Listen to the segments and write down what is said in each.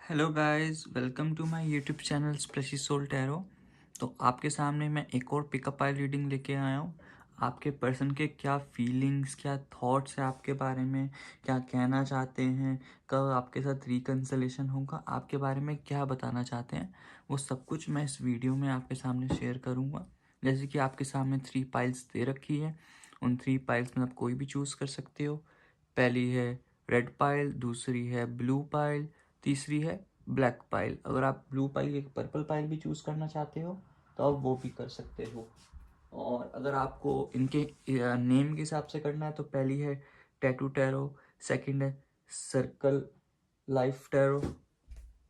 Hello guys, welcome to my YouTube channel Splashy Soul Tarot. तो आपके सामने मैं एक और पिकअप आइल रीडिंग लेके आया हूँ। आपके पर्सन के क्या फीलिंग्स, क्या थॉट्स है आपके बारे में, क्या कहना चाहते हैं, कब आपके साथ रिकन्सिलेशन होगा, आपके बारे में क्या बताना चाहते हैं, वो सब कुछ मैं इस वीडियो में आपके सामने शेयर करूँगा। जैसे कि आपके सामने 3 पाइल्स दे रखी है, उन 3 पाइल्स में आप कोई भी चूज़ कर सकते हो। पहली है रेड पाइल, दूसरी है ब्लू पाइल, तीसरी है ब्लैक पाइल। अगर आप ब्लू पाइल या पर्पल पाइल भी चूज़ करना चाहते हो तो आप वो भी कर सकते हो। और अगर आपको इनके नेम के हिसाब से करना है तो पहली है टैटू टैरो, सेकंड है circle life tarot,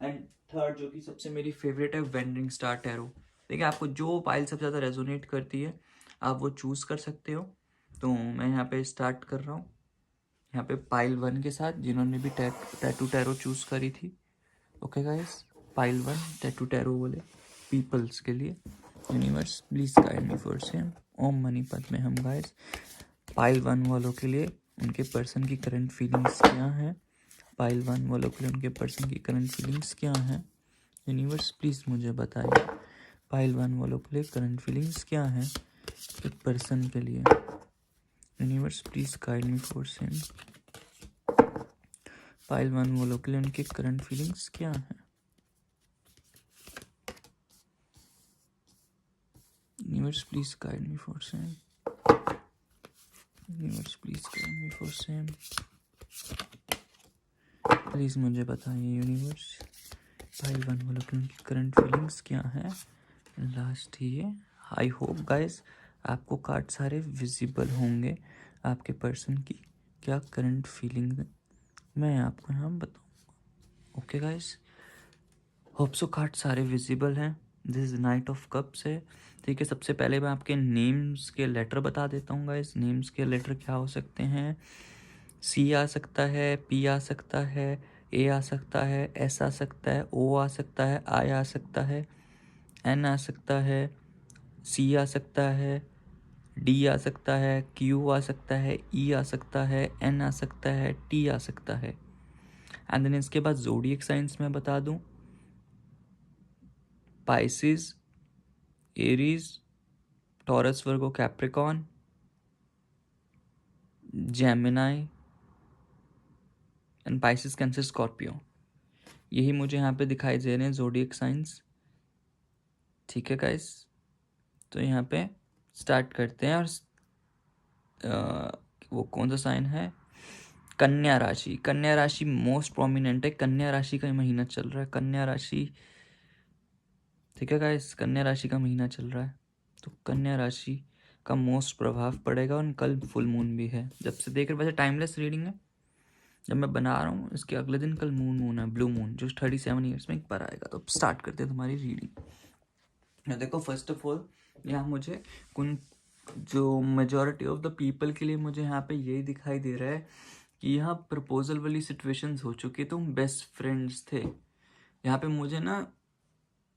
and third जो कि सबसे मेरी फेवरेट है वेंडिंग स्टार टैरो। देखिए, आपको जो पाइल सबसे ज़्यादा रेजोनेट करती है आप वो चूज़ कर सकते हो। तो मैं यहाँ पे स्टार्ट कर रहा हूँ, यहाँ पे पाइल 1 के साथ, जिन्होंने भी टैटू टैरो चूज़ करी थी। Okay guys, pile 1 tattoo tarot बोले पीपल्स के लिए। Universe please guide me for same. ओम मनी पद में हम गाइस पाइल 1 वालों के लिए उनके पर्सन की करंट फीलिंग्स क्या है। पाइल 1 वालों के लिए उनके पर्सन की करंट फीलिंग्स क्या है। यूनिवर्स प्लीज मुझे बताइए पाइल 1 वालों के लिए करंट फीलिंग्स क्या है एक पर्सन के लिए। Universe please guide me for same. Pile 1 वालों के लिए उनकी करंट फीलिंग्स क्या है। Universe please guide me for same. Universe please guide me for same. Please मुझे बताइए यूनिवर्स पाइल 1 वालों की उनकी करंट फीलिंग्स क्या है। लास्ट ये आई होप गाइस आपको कार्ड सारे विजिबल होंगे। आपके पर्सन की क्या करंट फीलिंग मैं आपको यहाँ बताऊँ। Okay guys, hope so card सारे विजिबल हैं। This is night of cups है। ठीक है, सबसे पहले मैं आपके नेम्स के लेटर बता देता हूँ गाइस। नेम्स के लेटर क्या हो सकते हैं। सी आ सकता है, पी आ सकता है, ए आ सकता है, एस आ सकता है, ओ आ सकता है, आई आ सकता है, एन आ सकता है, सी आ सकता है, डी आ सकता है, क्यू आ सकता है, ई आ सकता है, एन आ सकता है, टी आ सकता है। एंड देन इसके बाद ज़ोडिएक साइंस में बता दूं, Pisces, Aries, taurus, Virgo, Capricorn, Gemini and Pisces, Cancer, Scorpio. यही मुझे यहाँ पे दिखाई दे रहे हैं ज़ोडिएक साइंस। ठीक है गाइस, तो यहाँ पे स्टार्ट करते हैं। और वो कौन सा साइन है, कन्या राशि। कन्या राशि मोस्ट प्रोमिनेंट है। कन्या राशि का महीना चल रहा है, कन्या राशि। ठीक है गाइस, कन्या राशि का महीना चल रहा है, तो कन्या राशि का मोस्ट प्रभाव पड़ेगा। और कल फुल मून भी है। जब से देख रहे, वैसे टाइमलेस रीडिंग है, जब मैं बना रहा हूँ इसके अगले दिन कल मून है, ब्लू मून, जो 37 ईयर्स में एक बार आएगा। तो स्टार्ट करते हैं तुम्हारी रीडिंग। देखो, फर्स्ट ऑफ ऑल यहाँ मुझे कुन जो मेजॉरिटी ऑफ द पीपल के लिए मुझे यहाँ पे यही दिखाई दे रहा है कि यहाँ प्रपोजल वाली सिचुएशंस हो चुकी। तुम बेस्ट फ्रेंड्स थे यहाँ पे। मुझे ना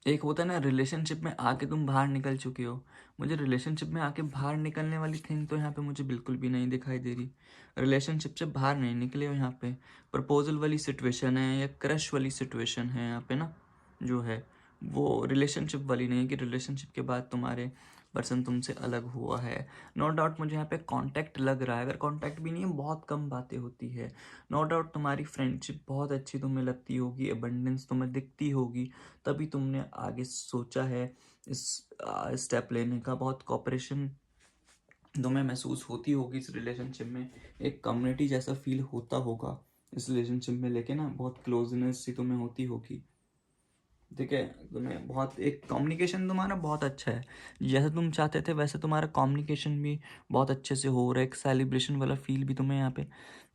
एक होता है ना, रिलेशनशिप में आके तुम बाहर निकल चुके हो। मुझे रिलेशनशिप में आके बाहर निकलने वाली थिंग तो यहाँ पे मुझे बिल्कुल भी नहीं दिखाई दे रही। रिलेशनशिप से बाहर नहीं निकले हो यहाँ पे। प्रपोजल वाली सिचुएशन है या क्रश वाली सिचुएशन है यहाँ पे ना, जो है वो रिलेशनशिप वाली नहीं है कि रिलेशनशिप के बाद तुम्हारे पर्सन तुमसे अलग हुआ है। नो डाउट मुझे यहाँ पे कांटेक्ट लग रहा है। अगर कांटेक्ट भी नहीं है, बहुत कम बातें होती है। नो डाउट तुम्हारी फ्रेंडशिप बहुत अच्छी तुम्हें लगती होगी, अबंडेंस तुम्हें दिखती होगी, तभी तुमने आगे सोचा है इस स्टेप लेने का। बहुत कॉपरेशन तुम्हें महसूस होती होगी इस रिलेशनशिप में। एक कम्युनिटी जैसा फील होता होगा इस रिलेशनशिप में लेके ना, बहुत क्लोजनेस सी तुम्हें होती होगी। ठीक है, तुम्हें बहुत एक कम्युनिकेशन तुम्हारा बहुत अच्छा है। जैसे तुम चाहते थे वैसे तुम्हारा कम्युनिकेशन भी बहुत अच्छे से हो रहा है। एक सेलिब्रेशन वाला फील भी तुम्हें यहाँ पे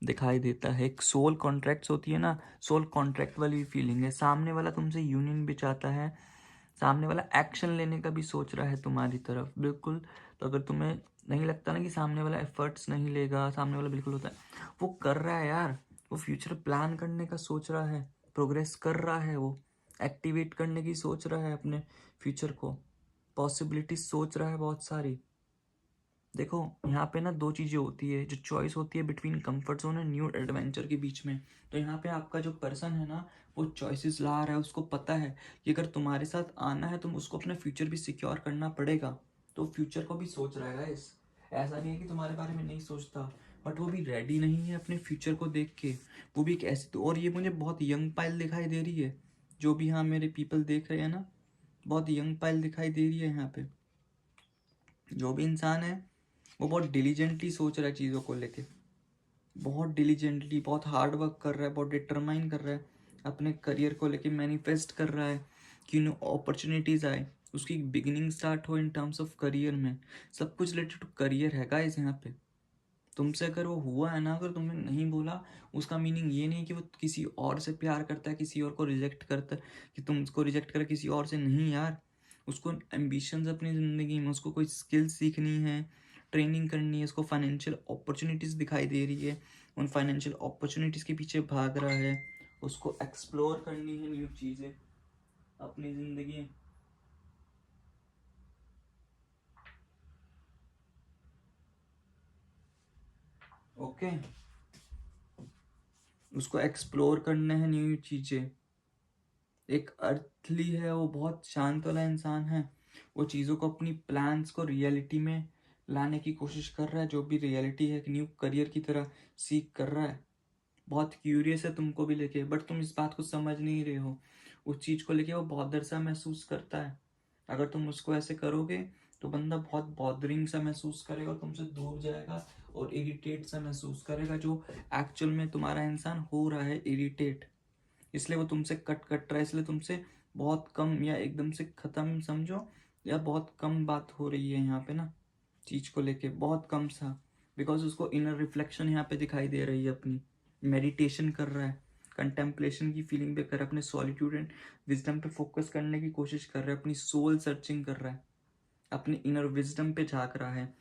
दिखाई देता है। एक सोल कॉन्ट्रैक्ट्स होती है ना, सोल कॉन्ट्रैक्ट वाली फीलिंग है। सामने वाला तुमसे यूनियन भी चाहता है, सामने वाला एक्शन लेने का भी सोच रहा है तुम्हारी तरफ, बिल्कुल। तो अगर तुम्हें नहीं लगता ना कि सामने वाला एफर्ट्स नहीं लेगा, सामने वाला बिल्कुल होता है, वो कर रहा है यार। वो फ्यूचर प्लान करने का सोच रहा है, प्रोग्रेस कर रहा है, वो एक्टिवेट करने की सोच रहा है अपने फ्यूचर को, पॉसिबिलिटी सोच रहा है बहुत सारी। देखो यहाँ पे ना दो चीज़ें होती है, जो चॉइस होती है between comfort zone and new adventure के बीच में। तो यहाँ पे आपका जो पर्सन है ना, वो चॉइसेस ला रहा है, उसको पता है कि अगर तुम्हारे साथ आना है तो उसको अपना फ्यूचर भी सिक्योर करना पड़ेगा। तो फ्यूचर को भी सोच रहा है गाइस, ऐसा नहीं है कि तुम्हारे बारे में नहीं सोचता, बट वो भी रेडी नहीं है अपने फ्यूचर को देख के। वो भी एक ऐसी तो, और ये मुझे बहुत यंग पाइल दिखाई दे रही है, जो भी यहाँ मेरे पीपल देख रहे हैं ना, बहुत यंग पाइल दिखाई दे रही है यहाँ पे। जो भी इंसान है वो बहुत डिलीजेंटली सोच रहा है चीज़ों को लेके, बहुत डिलीजेंटली, बहुत हार्ड वर्क कर रहा है, बहुत डिटरमाइन कर रहा है, अपने करियर को लेके मैनिफेस्ट कर रहा है कि न्यू अपॉर्चुनिटीज़ आए, उसकी बिगिनिंग स्टार्ट हो इन टर्म्स ऑफ करियर में। सब कुछ रिलेटेड टू करियर है गाइस यहाँ पे। तुमसे अगर वो हुआ है ना, अगर तुमने नहीं बोला, उसका मीनिंग ये नहीं कि वो किसी और से प्यार करता है, किसी और को रिजेक्ट करता है, कि तुम उसको रिजेक्ट कर किसी और से। नहीं यार, उसको एम्बिशंस अपनी ज़िंदगी में, उसको कोई स्किल सीखनी है, ट्रेनिंग करनी है, उसको फाइनेंशियल अपॉर्चुनिटीज़ दिखाई दे रही है, उन फाइनेंशियल अपॉर्चुनिटीज़ के पीछे भाग रहा है, उसको एक्सप्लोर करनी है न्यू चीज़ें अपनी ज़िंदगी। ओके, उसको एक्सप्लोर करना है न्यू चीज़ें। एक अर्थली है, वो बहुत शांत वाला इंसान है, वो चीज़ों को, अपनी प्लान्स को रियलिटी में लाने की कोशिश कर रहा है। जो भी रियलिटी है एक न्यू करियर की तरह सीख कर रहा है, बहुत क्यूरियस है तुमको भी लेके, बट तुम इस बात को समझ नहीं रहे हो। उस चीज़ को लेके वो बहुत डर सा महसूस करता है। अगर तुम उसको ऐसे करोगे तो बंदा बहुत बॉदरिंग सा महसूस करेगा और तुमसे दूर जाएगा और इरिटेट सा महसूस करेगा, जो एक्चुअल में तुम्हारा इंसान हो रहा है इरिटेट। इसलिए वो तुमसे कट कट रहा है, इसलिए तुमसे बहुत कम या एकदम से ख़त्म समझो, या बहुत कम बात हो रही है यहाँ पे ना, चीज़ को लेके बहुत कम सा। बिकॉज उसको इनर रिफ्लेक्शन यहाँ पे दिखाई दे रही है अपनी, मेडिटेशन कर रहा है, कंटेम्पलेशन की फीलिंग पे कर रहा है, अपने सॉलिट्यूड एंड विजडम पे फोकस करने की कोशिश कर रहा है, अपनी सोल सर्चिंग कर रहा है, अपनी इनर विजडम पे झाँक रहा है।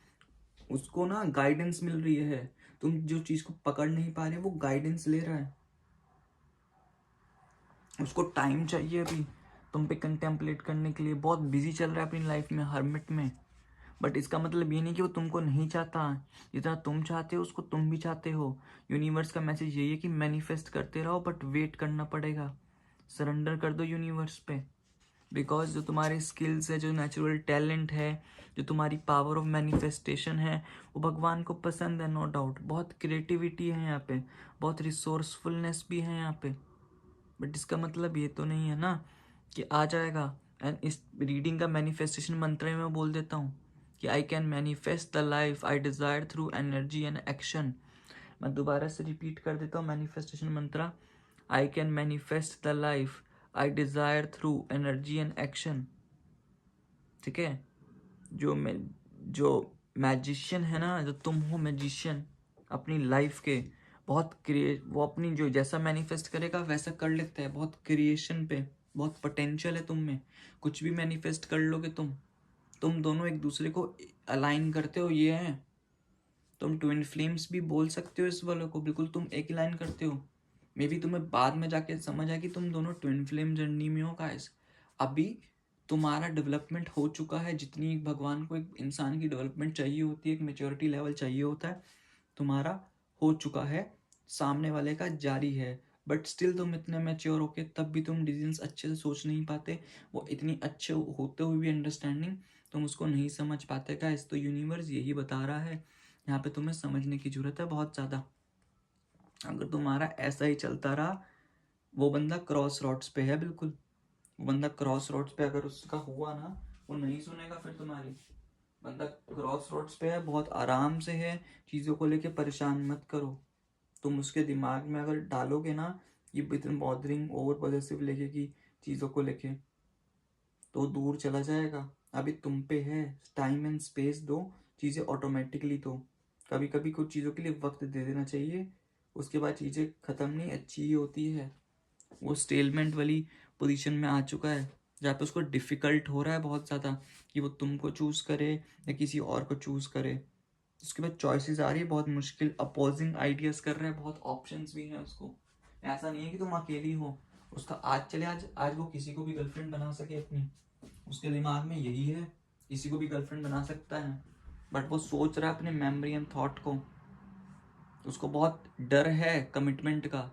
उसको ना गाइडेंस मिल रही है, तुम जो चीज़ को पकड़ नहीं पा रहे वो गाइडेंस ले रहा है। उसको टाइम चाहिए अभी तुम पे कंटेम्पलेट करने के लिए, बहुत बिजी चल रहा है अपनी लाइफ में, हर्मिट में। बट इसका मतलब ये नहीं कि वो तुमको नहीं चाहता, जितना तुम चाहते हो उसको तुम भी चाहते हो। यूनिवर्स का मैसेज यही है कि मैनिफेस्ट करते रहो, बट वेट करना पड़ेगा। सरेंडर कर दो यूनिवर्स पे, बिकॉज जो तुम्हारे स्किल्स है, जो नेचुरल टैलेंट है, जो तुम्हारी पावर ऑफ मैनिफेस्टेशन है, वो भगवान को पसंद है, नो डाउट। बहुत क्रिएटिविटी है यहाँ पे, बहुत रिसोर्सफुलनेस भी है यहाँ पे, बट इसका मतलब ये तो नहीं है ना कि आ जाएगा। एंड इस रीडिंग का मैनिफेस्टेशन मंत्र में मैं बोल देता हूँ कि I can manifest the life I desire through energy and action. मैं दोबारा से रिपीट कर देता हूँ मैनिफेस्टेशन मंत्र, I can manifest the life I desire through energy and action. ठीक है, जो मैजिशियन है ना, जो तुम हो मैजिशियन अपनी लाइफ के, बहुत क्रिएट, वो अपनी जो जैसा मैनिफेस्ट करेगा वैसा कर लेता है। बहुत क्रिएशन पे बहुत पोटेंशियल है तुम में, कुछ भी मैनिफेस्ट कर लोगे तुम दोनों एक दूसरे को अलाइन करते हो, ये है। तुम ट्विन फ्लेम्स भी बोल सकते हो इस वालों को, बिल्कुल तुम एक लाइन करते हो। मे बी तुम्हें बाद में जाके समझ आए कि तुम दोनों ट्विन फ्लेम जर्नी में हो गाइस। अभी तुम्हारा डेवलपमेंट हो चुका है, जितनी भगवान को एक इंसान की डेवलपमेंट चाहिए होती है, एक मेच्योरिटी लेवल चाहिए होता है, तुम्हारा हो चुका है, सामने वाले का जारी है। बट स्टिल तुम इतने मैच्योर होके तब भी तुम डिसीजंस अच्छे से सोच नहीं पाते, वो इतनी अच्छे होते हुए भी अंडरस्टैंडिंग तुम उसको नहीं समझ पाते गाइस। तो यूनिवर्स यही बता रहा है, यहाँ पे तुम्हें समझने की जरूरत है बहुत ज़्यादा। अगर तुम्हारा ऐसा ही चलता रहा, वो बंदा क्रॉस रोड्स पे है, बिल्कुल वो बंदा क्रॉस रोड्स पे, अगर उसका हुआ ना, वो नहीं सुनेगा फिर तुम्हारी। बंदा क्रॉस रोड्स पे है, बहुत आराम से है, चीज़ों को लेके परेशान मत करो। तुम उसके दिमाग में अगर डालोगे ना ये इतनी बॉदरिंग ओवर पॉजिटिव लेके की चीज़ों को लेके, तो दूर चला जाएगा। अभी तुम पे है, टाइम एंड स्पेस दो, चीज़ें ऑटोमेटिकली दो। कभी कभी कुछ चीज़ों के लिए वक्त दे देना चाहिए, उसके बाद चीज़ें ख़त्म नहीं अच्छी ही होती है। वो स्टेलमेंट वाली पोजीशन में आ चुका है, जहाँ पे उसको डिफ़िकल्ट हो रहा है बहुत ज़्यादा कि वो तुमको चूज़ करे या किसी और को चूज़ करे। उसके बाद चॉइसेस आ रही है बहुत मुश्किल, अपोजिंग आइडियाज़ कर रहा है, बहुत ऑप्शंस भी हैं उसको। ऐसा नहीं है कि तुम अकेली हो, उसका आज चले आज वो किसी को भी गर्लफ्रेंड बना सके अपनी, उसके दिमाग में यही है, किसी को भी गर्लफ्रेंड बना सकता है। बट वो सोच रहा है अपने मेमोरी एंड थॉट को। उसको बहुत डर है कमिटमेंट का,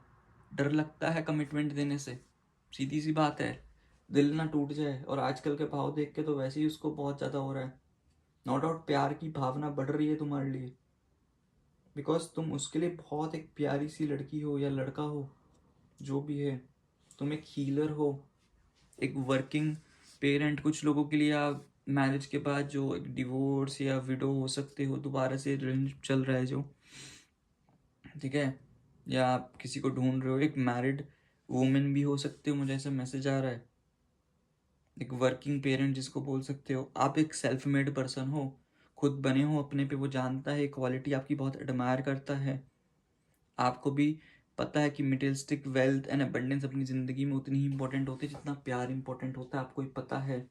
डर लगता है कमिटमेंट देने से। सीधी सी बात है, दिल ना टूट जाए। और आजकल के भाव देख के तो वैसे ही उसको बहुत ज़्यादा हो रहा है। नो डाउट प्यार की भावना बढ़ रही है तुम्हारे लिए, बिकॉज तुम उसके लिए बहुत एक प्यारी सी लड़की हो या लड़का हो, जो भी है। तुम एक हीलर हो, एक वर्किंग पेरेंट। कुछ लोगों के लिए आप मैरिज के बाद जो एक डिवोर्स या विडो हो सकते हो, दोबारा से रिलेशनशिप चल रहा है जो, ठीक है, या आप किसी को ढूंढ रहे हो, एक मैरिड वुमेन भी हो सकते हो, मुझे ऐसा मैसेज आ रहा है। एक वर्किंग पेरेंट जिसको बोल सकते हो। आप एक सेल्फ मेड पर्सन हो, खुद बने हो अपने पे, वो जानता है क्वालिटी आपकी, बहुत एडमायर करता है। आपको भी पता है कि मटेरियलिस्टिक वेल्थ एंड अबंडेंस अपनी ज़िंदगी में उतनी ही इंपॉर्टेंट होती है जितना प्यार इंपॉर्टेंट होता है, आपको ही पता है।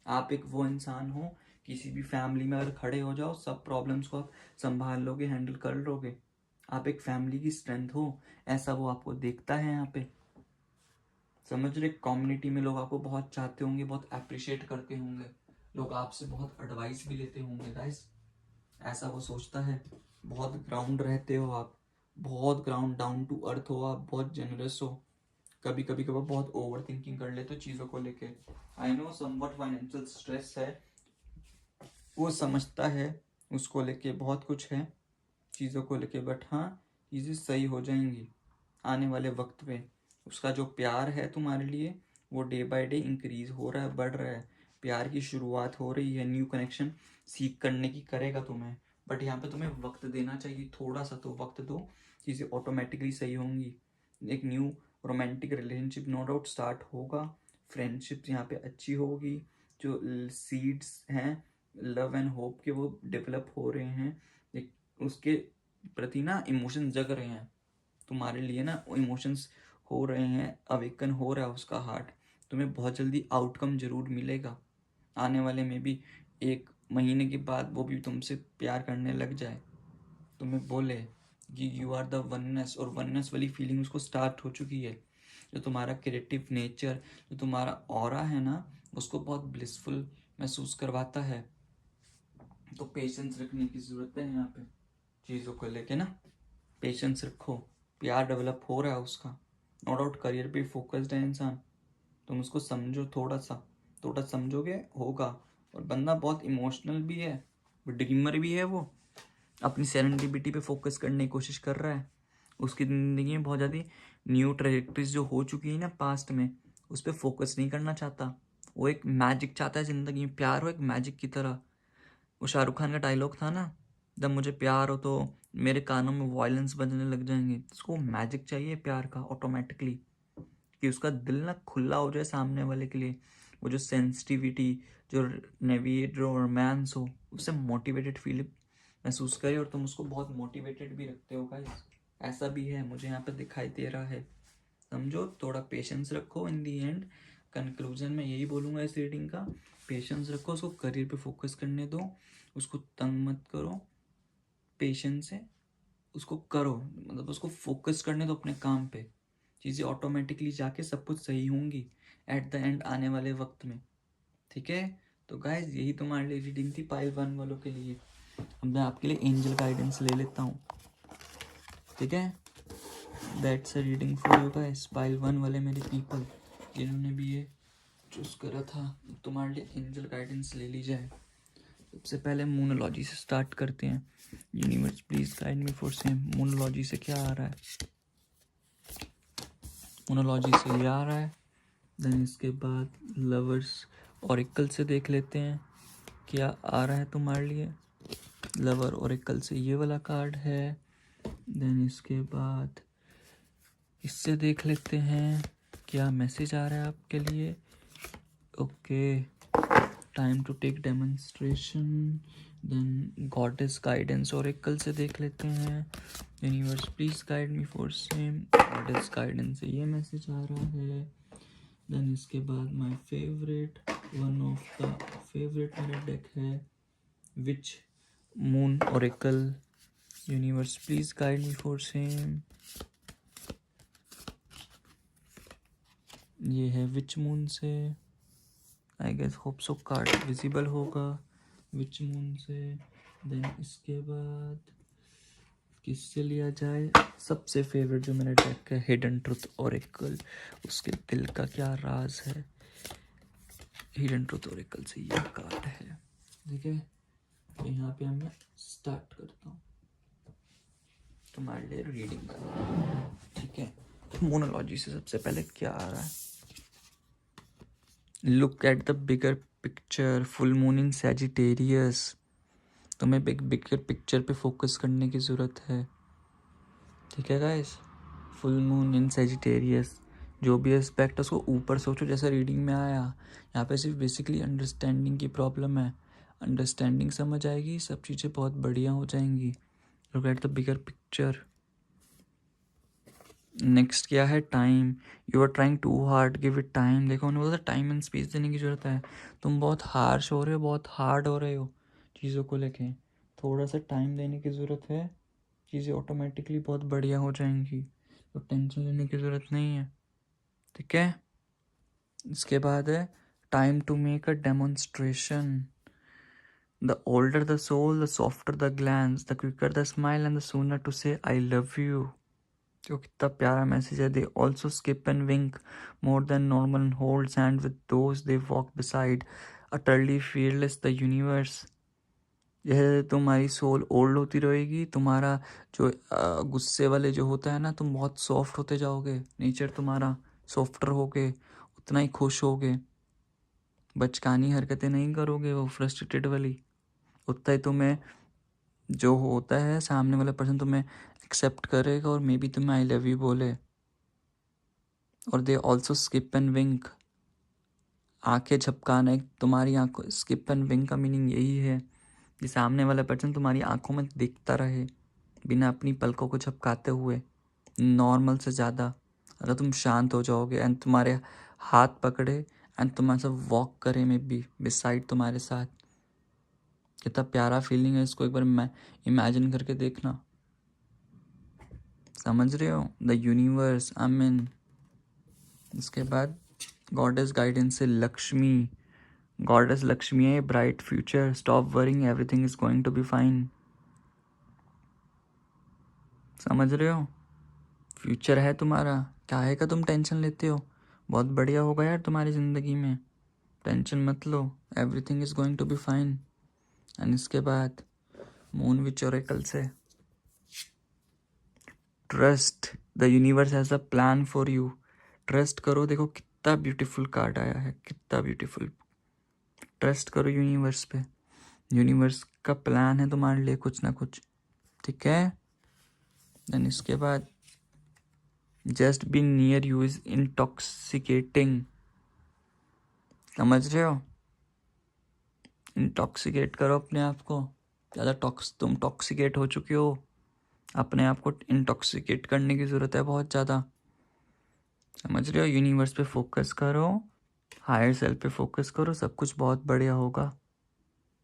आप एक वो इंसान हो, किसी भी फैमिली में अगर खड़े हो जाओ, सब प्रॉब्लम्स को आप संभाल लोगे, हैंडल कर लोगे। आप एक फैमिली की स्ट्रेंथ हो, ऐसा वो आपको देखता है यहाँ पे। समझ रहे? कम्युनिटी में लोग आपको बहुत चाहते होंगे, बहुत अप्रिशिएट करते होंगे, लोग आपसे बहुत एडवाइस भी लेते होंगे गाइस, ऐसा वो सोचता है। बहुत ग्राउंड रहते हो आप, बहुत ग्राउंड डाउन टू अर्थ हो आप, बहुत जेनरस हो। कभी कभी कभी बहुत ओवर थिंकिंग कर लेते हो चीज़ों को लेके। I know somewhat financial stress है, वो समझता है, उसको लेके बहुत कुछ है चीज़ों को लेके, बट हाँ, चीज़ें सही हो जाएंगी आने वाले वक्त पे। उसका जो प्यार है तुम्हारे लिए, वो डे बाय डे इंक्रीज हो रहा है, बढ़ रहा है। प्यार की शुरुआत हो रही है, न्यू कनेक्शन सीख करने की करेगा तुम्हें। बट यहाँ पे तुम्हें वक्त देना चाहिए, थोड़ा सा तो वक्त दो, चीज़ें ऑटोमेटिकली सही होंगी। एक new romantic relationship no doubt start होगा, फ्रेंडशिप यहाँ पे अच्छी होगी, जो सीड्स हैं लव एंड होप के वो डेवलप हो रहे हैं। एक उसके प्रति ना इमोशंस जग रहे हैं तुम्हारे लिए ना, इमोशंस हो रहे हैं, अवेकन हो रहा है उसका हार्ट। तुम्हें बहुत जल्दी आउटकम जरूर मिलेगा आने वाले में भी। 1 महीने के बाद वो भी तुमसे प्यार करने लग जाए, तुम्हें बोले कि यू आर द वननेस, और वननेस वाली फीलिंग उसको स्टार्ट हो चुकी है। जो तुम्हारा क्रिएटिव नेचर, जो तुम्हारा ऑरा है ना, उसको बहुत ब्लिसफुल महसूस करवाता है। तो पेशेंस रखने की ज़रूरत है यहाँ पे चीज़ों को लेके ना। पेशेंस रखो, प्यार डेवलप हो रहा है उसका, नो डाउट करियर पे फोकस्ड है इंसान। तुम उसको समझो, थोड़ा समझोगे होगा। और बंदा बहुत इमोशनल भी है, ड्रीमर भी है वो, अपनी सेरेंडिपिटी पे फोकस करने की कोशिश कर रहा है। उसकी ज़िंदगी में बहुत ज़्यादा न्यू ट्रेजेक्टरीज जो हो चुकी है ना पास्ट में, उस पर फोकस नहीं करना चाहता। वो एक मैजिक चाहता है ज़िंदगी में, प्यार हो एक मैजिक की तरह। वो शाहरुख खान का डायलॉग था ना, जब मुझे प्यार हो तो मेरे कानों में वायलेंस बजने लग जाएंगे। उसको मैजिक चाहिए प्यार का ऑटोमेटिकली, कि उसका दिल ना खुला हो जाए सामने वाले के लिए। वो जो सेंसिटिविटी, जो नेविएट, जो रोमांस हो, उससे मोटिवेटेड फील महसूस करे। और तुम उसको बहुत मोटिवेटेड भी रखते हो गाइस, ऐसा भी है, मुझे यहाँ पे दिखाई दे रहा है। समझो, थोड़ा पेशेंस रखो। इन दी एंड कंक्लूजन में यही बोलूँगा इस रीडिंग का, पेशेंस रखो, उसको करियर पे फोकस करने दो, उसको तंग मत करो, पेशेंस से उसको करो, मतलब उसको फोकस करने दो अपने काम पे। चीज़ें ऑटोमेटिकली जाके सब कुछ सही होंगी एट द एंड आने वाले वक्त में, ठीक है। तो गाइज यही तुम्हारे लिए रीडिंग थी पाइल 1 वालों के लिए। अब मैं आपके लिए एंजल गाइडेंस ले लेता हूँ, ठीक है। That's a reading for you guys, pile 1 वाले मेरे पीपल जिन्होंने भी ये चूज़ करा था। तुम्हारे लिए एंजल गाइडेंस ले ली जाए। सबसे पहले मोनोलॉजी से स्टार्ट करते हैं। Universe please guide me for same. Moonology से क्या आ रहा है? मोनोलॉजी से ये आ रहा है। देन इसके बाद लवर्स ऑरिकल से देख लेते हैं क्या आ रहा है तुम्हारे लिए। लवर ऑरिकल से ये वाला कार्ड है। देन इसके बाद इससे देख लेते हैं क्या मैसेज आ रहा है आपके लिए। Okay, time to take demonstration. Then goddess guidance oracle से देख लेते हैं। Universe please guide me for same. Goddess guidance से ये मैसेज आ रहा है। देन इसके बाद my favourite, one of the favourite मेरा डेक है witch moon oracle. Universe please guide me for same. ये है विच मून से, I guess hope so card visible होगा। विच मून से देन इसके बाद किससे लिया जाए? सबसे फेवरेट जो मेरा डेक है, हिडन ट्रुथ ओरेकल। उसके दिल का क्या राज है, हिडन ट्रुथ ओरेकल से ये कार्ड है। ठीक है, तो यहाँ पे मैं स्टार्ट करता हूँ तुम्हारे लिए रीडिंग करना। ठीक है, मोनोलॉजी से सबसे पहले क्या आ रहा है? Look at the bigger picture, full moon in Sagittarius. तुम्हें बिगर पिक्चर पे फोकस करने की ज़रूरत है। ठीक है guys, full moon in Sagittarius, जो भी एस्पेक्ट है उसको ऊपर सोचो, जैसा रीडिंग में आया। यहाँ पे सिर्फ बेसिकली अंडरस्टैंडिंग की प्रॉब्लम है। अंडरस्टैंडिंग समझ आएगी, सब चीज़ें बहुत बढ़िया हो जाएंगी। Look at the bigger picture. Next क्या है? Time. You are trying too hard, give it time. देखो उन्हें बोलता टाइम एंड स्पेस देने की जरूरत है। तुम बहुत हार्श हो रहे हो, बहुत हार्ड हो रहे हो चीज़ों को लेके। थोड़ा सा टाइम देने की ज़रूरत है, चीज़ें ऑटोमेटिकली बहुत बढ़िया हो जाएंगी, तो टेंशन लेने की ज़रूरत नहीं है। ठीक है, इसके बाद है time to make a demonstration. The older the soul, the softer the glance, the quicker the smile and the sooner to say I love you. जो कितना प्यारा मैसेज है। They also skip and wink more than normal and holds hand with those they walk beside, utterly fearless the universe. यह तुम्हारी soul old होती रहेगी, तुम्हारा जो गुस्से वाले जो होता है ना, तुम बहुत सॉफ्ट होते जाओगे, नेचर तुम्हारा सॉफ्टर होगे, उतना ही खुश होगे, बचकानी हरकतें नहीं करोगे वो फ्रस्ट्रेटेड वाली। उतना ही तुम्हें जो होता है सामने वाला पर्सन तुम्हें एक्सेप्ट करेगा और मे बी तुम्हें आई लव यू बोले। और दे ऑल्सो स्किप एंड विंक, आंखें झपकाना। एक तुम्हारी आंखों, स्किप एंड विंक का मीनिंग यही है कि सामने वाला पर्सन तुम्हारी आंखों में दिखता रहे बिना अपनी पलकों को झपकाते हुए, नॉर्मल से ज़्यादा। अगर तुम शांत हो जाओगे एंड तुम्हारे हाथ पकड़े एंड तुम्हारे साथ वॉक करे में भी बिसाइड तुम्हारे साथ, कितना प्यारा फीलिंग है। इसको एक बार मैं इमेजिन करके देखना। समझ रहे हो? The universe, I mean. इसके बाद गॉडेस गाइडेंस से लक्ष्मी। गॉडेस लक्ष्मी है, bright future, stop worrying, everything is going to be fine. समझ रहे हो? फ्यूचर है तुम्हारा, काहे का तुम टेंशन लेते हो? बहुत बढ़िया होगा यार तुम्हारी ज़िंदगी में, टेंशन मत लो, everything is going to be fine. And इसके बाद मून विच ओरेकल से trust, the universe has a plan for you. Trust करो। देखो कितना ब्यूटीफुल कार्ड आया है, कितना ब्यूटीफुल। ट्रस्ट करो यूनिवर्स पे, यूनिवर्स का प्लान है तुम्हारे लिए कुछ ना कुछ। ठीक है, देन इसके बाद just be near you is intoxicating. समझ रहे हो? इंटॉक्सिकेट करो अपने आप को, ज़्यादा तुम टॉक्सिकेट हो चुके हो, अपने आप को इंटॉक्सिकेट करने की ज़रूरत है बहुत ज़्यादा। समझ रहे हो? यूनिवर्स पे फोकस करो, हायर सेल्फ पे फोकस करो, सब कुछ बहुत बढ़िया होगा।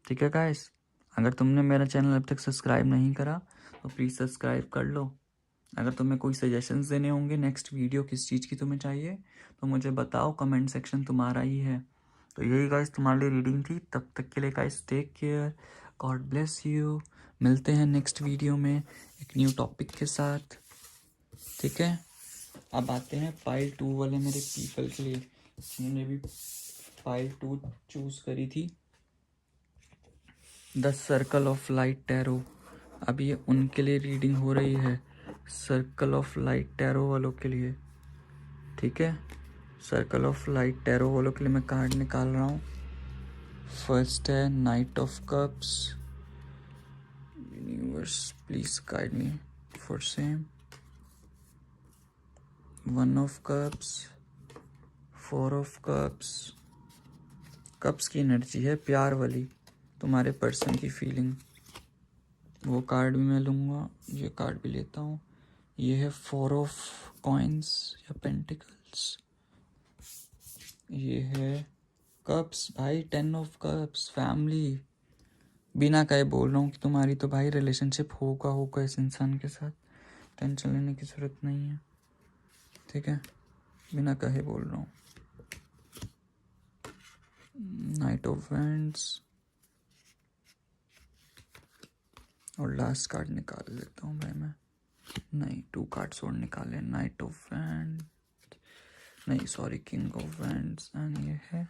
ठीक है गाइस, अगर तुमने मेरा चैनल अब तक सब्सक्राइब नहीं करा तो प्लीज़ सब्सक्राइब कर लो। अगर तुम्हें कोई सजेशंस देने होंगे नेक्स्ट वीडियो किस चीज़ की तुम्हें चाहिए तो मुझे बताओ, कमेंट सेक्शन तुम्हारा ही है। तो यही गाइस तुम्हारे लिए रीडिंग थी। तब तक के लिए guys take care, God bless you. मिलते हैं नेक्स्ट वीडियो में एक न्यू टॉपिक के साथ। ठीक है, अब आते हैं पाइल 2 वाले मेरे पीपल के लिए, जिन्होंने भी पाइल 2 चूज़ करी थी, the circle of light tarot. अब ये उनके लिए रीडिंग हो रही है, सर्कल ऑफ लाइट टैरो वालों के लिए। ठीक है, सर्कल ऑफ लाइट टैरो वालों के लिए मैं कार्ड निकाल रहा हूँ। फर्स्ट है knight of cups. Universe please guide me for same. One of cups, four of cups. Cups की एनर्जी है प्यार वाली, तुम्हारे पर्सन की फीलिंग। वो कार्ड भी मैं लूँगा, ये कार्ड भी लेता हूँ। ये है फोर ऑफ कॉइन्स या पेंटिकल्स। ये है कप्स भाई, 10 ऑफ कप्स, फैमिली। बिना कहे बोल रहा हूँ कि तुम्हारी तो भाई रिलेशनशिप होगा होगा इस इंसान के साथ, टेंशन लेने की ज़रूरत नहीं है। ठीक है, बिना कहे बोल रहा हूँ। नाइट ऑफ वैंड्स, और लास्ट कार्ड निकाल लेता हूँ भाई मैं। नहीं, 2 कार्ड्स और निकाले। नाइट ऑफ वैंड, नहीं sorry, king of wands, and ये है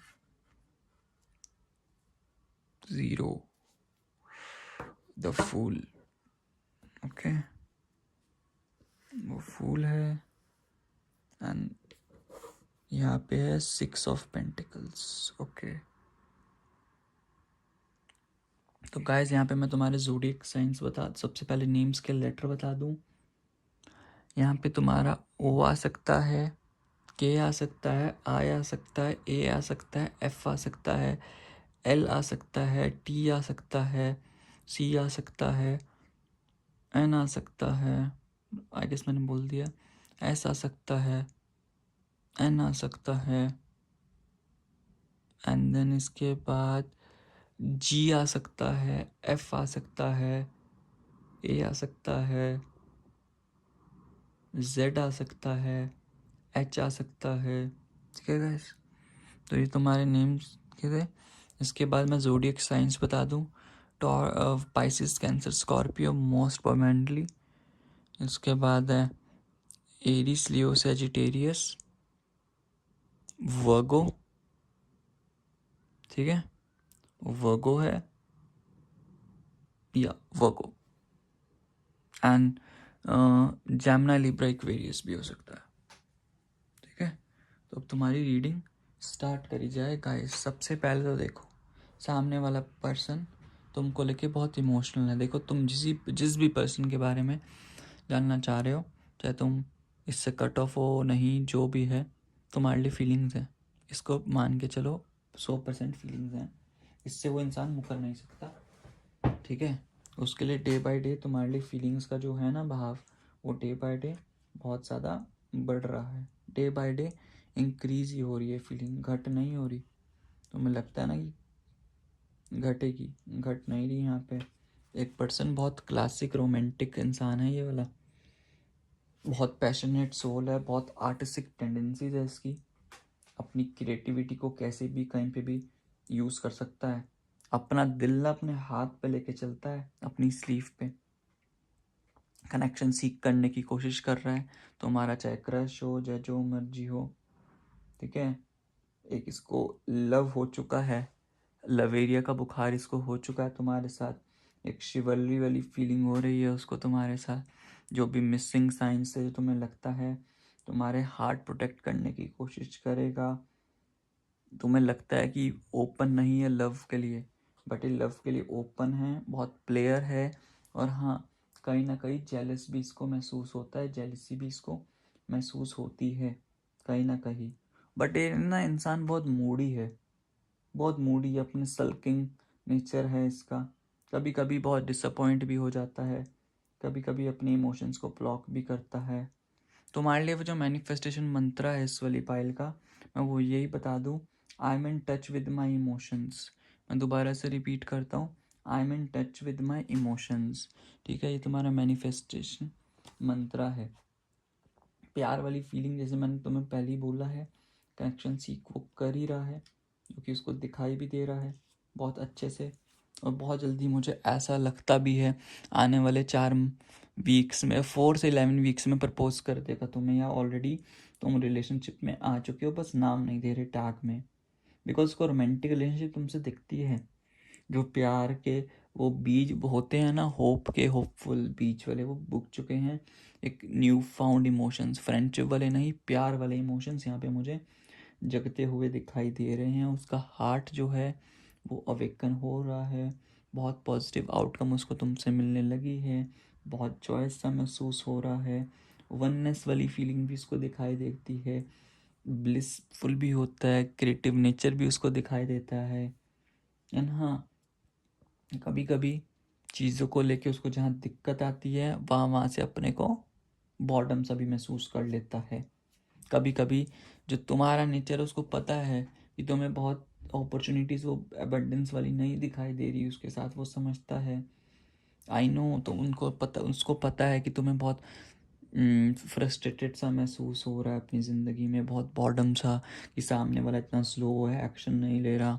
0, द फूल। ओके, वो फूल है। एंड यहाँ पे है 6 ऑफ पेंटिकल्स। ओके, तो गाइस यहाँ पे मैं तुम्हारे ज़ोडिएक साइंस सबसे पहले नेम्स के लेटर बता दूँ। यहाँ पे तुम्हारा O आ सकता है, K आ सकता है, I आ सकता है, A आ सकता है, F आ सकता है, L आ सकता है, T आ सकता है, C आ सकता है, N आ सकता है, आई गेस मैंने बोल दिया, S आ सकता है, N आ सकता है, एंड देन इसके बाद G आ सकता है, F आ सकता है, A आ सकता है, Z आ सकता है, H आ सकता है। ठीक है गाइस, तो ये तुम्हारे नेम्स के थे। इसके बाद मैं ज़ोडिएक साइंस बता दूं। Pisces, Cancer, Scorpio most permanently. इसके बाद है एरीज, लियो, सैजिटेरियस, वर्गो। ठीक है, वर्गो है या वर्गो, एंड जैमिनी, लिब्रा, एक्वेरियस भी हो सकता है। ठीक है, तो अब तुम्हारी रीडिंग स्टार्ट करी जाए गाइस। सबसे पहले तो देखो, सामने वाला पर्सन तुमको लेके बहुत इमोशनल है। देखो, तुम जिस भी पर्सन के बारे में जानना चाह रहे हो, चाहे तुम इससे कट ऑफ हो नहीं, जो भी है, तुम्हारे लिए फीलिंग्स हैं। इसको मान के चलो, 100% फीलिंग्स हैं। इससे वो इंसान मुकर नहीं सकता। ठीक है, उसके लिए डे बाय डे तुम्हारे लिए फीलिंग्स का जो है ना बहाव, वो डे बाय डे बहुत ज़्यादा बढ़ रहा है। डे बाय डे इंक्रीज ही हो रही है फीलिंग, घट नहीं हो रही। तुम्हें लगता है ना कि घटेगी, घट नहीं रही। यहाँ पे एक पर्सन बहुत क्लासिक रोमांटिक इंसान है ये वाला, बहुत पैशनेट सोल है, बहुत आर्टिस्टिक टेंडेंसीज है इसकी। अपनी क्रिएटिविटी को कैसे भी कहीं पे भी यूज़ कर सकता है। अपना दिल अपने हाथ पे लेके चलता है, अपनी स्लीव पे। कनेक्शन सीख करने की कोशिश कर रहा है तुम्हारा, चाहे क्रश हो, चाहे जो मर्जी हो। ठीक है, एक इसको लव हो चुका है, लवेरिया का बुखार इसको हो चुका है तुम्हारे साथ। एक शिवलरी वाली फीलिंग हो रही है उसको तुम्हारे साथ। जो भी मिसिंग साइंस है, जो तुम्हें लगता है तुम्हारे हार्ट प्रोटेक्ट करने की कोशिश करेगा। तुम्हें लगता है कि ओपन नहीं है लव के लिए, बट ये लव के लिए ओपन है, बहुत प्लेयर है। और हाँ, कहीं ना कहीं जेलस भी इसको महसूस होता है, जेलसी भी इसको महसूस होती है कहीं ना कहीं। बट ये ना इंसान बहुत मूडी है, बहुत मूडी, अपने सल्किंग नेचर है इसका। कभी कभी बहुत डिसअपॉइंट भी हो जाता है, कभी कभी अपने इमोशंस को ब्लॉक भी करता है। तुम्हारे लिए वो जो मैनिफेस्टेशन मंत्र है इस वाली पाइल का, मैं वो यही बता दूँ, I am in touch with my emotions. मैं दोबारा से रिपीट करता हूँ, I am in touch with my emotions. ठीक है, ये तुम्हारा मैनिफेस्टेशन मंत्र है। प्यार वाली फीलिंग, जैसे मैंने तुम्हें पहले ही बोला है, कनेक्शन सीख वो कर ही रहा है, क्योंकि उसको दिखाई भी दे रहा है बहुत अच्छे से। और बहुत जल्दी मुझे ऐसा लगता भी है आने वाले 4 वीक्स में, 4 से 11 वीक्स में प्रपोज कर देगा तुम्हें, या ऑलरेडी तुम रिलेशनशिप में आ चुके हो, बस नाम नहीं दे रहे टैग में। बिकॉज उसको रोमांटिक रिलेशनशिप तुमसे दिखती है। जो प्यार के वो बीज होते हैं ना, होप के होपफुल बीज वाले, वो बुक चुके हैं। एक न्यू फाउंड इमोशंस, फ्रेंडशिप वाले नहीं, प्यार वाले इमोशंस यहाँ पे मुझे जगते हुए दिखाई दे रहे हैं। उसका हार्ट जो है वो अवेकन हो रहा है, बहुत पॉजिटिव आउटकम उसको तुमसे मिलने लगी है, बहुत चॉइस सा महसूस हो रहा है। वननेस वाली फीलिंग भी उसको दिखाई देती है, ब्लिसफुल भी होता है, क्रिएटिव नेचर भी उसको दिखाई देता है। एंड हाँ, कभी कभी चीज़ों को लेके उसको जहाँ दिक्कत आती है, वहाँ से अपने को बॉर्डम सा भी महसूस कर लेता है। कभी कभी जो तुम्हारा नेचर है, उसको पता है कि तुम्हें बहुत अपॉर्चुनिटीज़ वो अबंडेंस वाली नहीं दिखाई दे रही, उसके साथ वो समझता है। आई नो, तो उसको पता है कि तुम्हें बहुत फ्रस्ट्रेटेड सा महसूस हो रहा है अपनी ज़िंदगी में, बहुत बॉर्डम सा, कि सामने वाला इतना स्लो है, एक्शन नहीं ले रहा।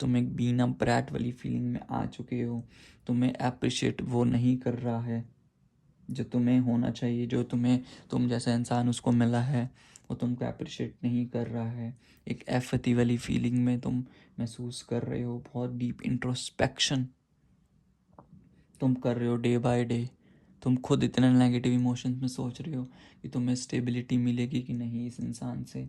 तुम एक बीना ब्रैट वाली फीलिंग में आ चुके हो। तुम्हें अप्रिशिएट वो नहीं कर रहा है जो तुम्हें होना चाहिए, जो तुम जैसा इंसान उसको मिला है वो तुमको अप्रिशिएट नहीं कर रहा है। एक एफती वाली फीलिंग में तुम महसूस कर रहे हो। बहुत डीप इंट्रोस्पेक्शन तुम कर रहे हो डे बाय डे। तुम खुद इतने नेगेटिव इमोशंस में सोच रहे हो कि तुम्हें स्टेबिलिटी मिलेगी कि नहीं इस इंसान से।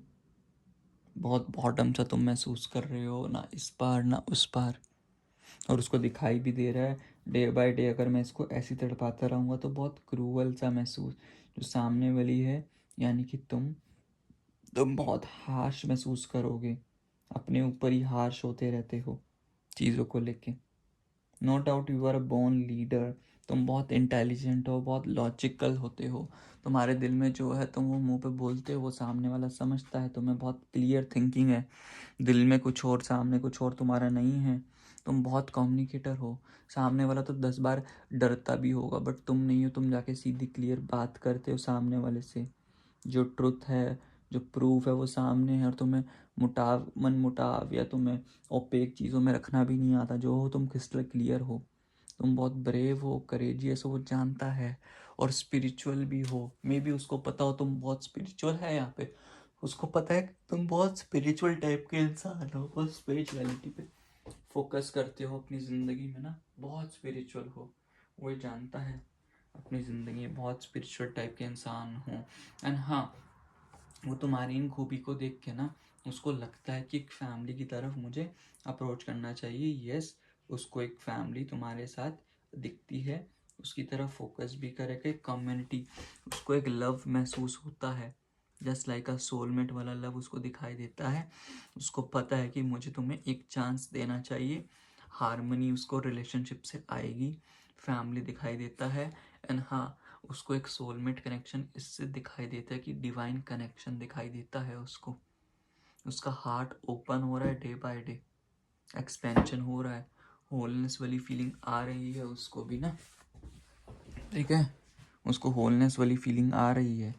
बहुत बॉटम सा तुम महसूस कर रहे हो, ना इस पार ना उस पार, और उसको दिखाई भी दे रहा है डे बाय डे। अगर मैं इसको ऐसी तड़पाता रहूँगा तो बहुत क्रूअल सा महसूस जो सामने वाली है, यानी कि तुम बहुत हार्श महसूस करोगे। अपने ऊपर ही हार्श होते रहते हो चीज़ों को लेके। No doubt you are a born leader. तुम बहुत इंटेलिजेंट हो, बहुत लॉजिकल होते हो। तुम्हारे दिल में जो है तुम वो मुंह पे बोलते हो, वो सामने वाला समझता है। तुम्हें बहुत क्लियर थिंकिंग है। दिल में कुछ और सामने कुछ और तुम्हारा नहीं है। तुम बहुत कम्युनिकेटर हो। सामने वाला तो 10 बार डरता भी होगा, बट तुम नहीं हो। तुम जाके सीधी क्लियर बात करते हो सामने वाले से। जो ट्रुथ है, जो प्रूफ है वो सामने है, और तुम्हें मन मुटाव या तुम्हें ओपेक चीज़ों में रखना भी नहीं आता। जो हो तुम क्रिस्टल क्लियर हो। तुम बहुत ब्रेव हो, करेजियस हो, वो जानता है। और स्पिरिचुअल भी हो। मे बी उसको पता हो तुम बहुत स्पिरिचुअल है यहाँ पे। उसको पता है कि तुम बहुत स्पिरिचुअल टाइप के इंसान हो, बहुत स्पिरिचुअलिटी पे फोकस करते हो अपनी ज़िंदगी में ना, बहुत स्पिरिचुअल हो। वो जानता है अपनी ज़िंदगी में बहुत स्पिरिचुअल टाइप के इंसान हो। एंड हाँ, वो तुम्हारी इन खूबी को देख के ना उसको लगता है कि एक फैमिली की तरफ मुझे अप्रोच करना चाहिए। यस, उसको एक फैमिली तुम्हारे साथ दिखती है, उसकी तरफ फोकस भी करेगा। एक कम्युनिटी, उसको एक लव महसूस होता है, जस्ट लाइक अ सोलमेट वाला लव उसको दिखाई देता है। उसको पता है कि मुझे तुम्हें एक चांस देना चाहिए। हारमनी उसको रिलेशनशिप से आएगी। फैमिली दिखाई देता है। एंड हाँ, उसको एक सोलमेट कनेक्शन इससे दिखाई देता है कि डिवाइन कनेक्शन दिखाई देता है उसको। उसका हार्ट ओपन हो रहा है डे बाय डे, एक्सपेंशन हो रहा है। होलनेस वाली फीलिंग आ रही है उसको भी ना, ठीक है। उसको होलनेस वाली फीलिंग आ रही है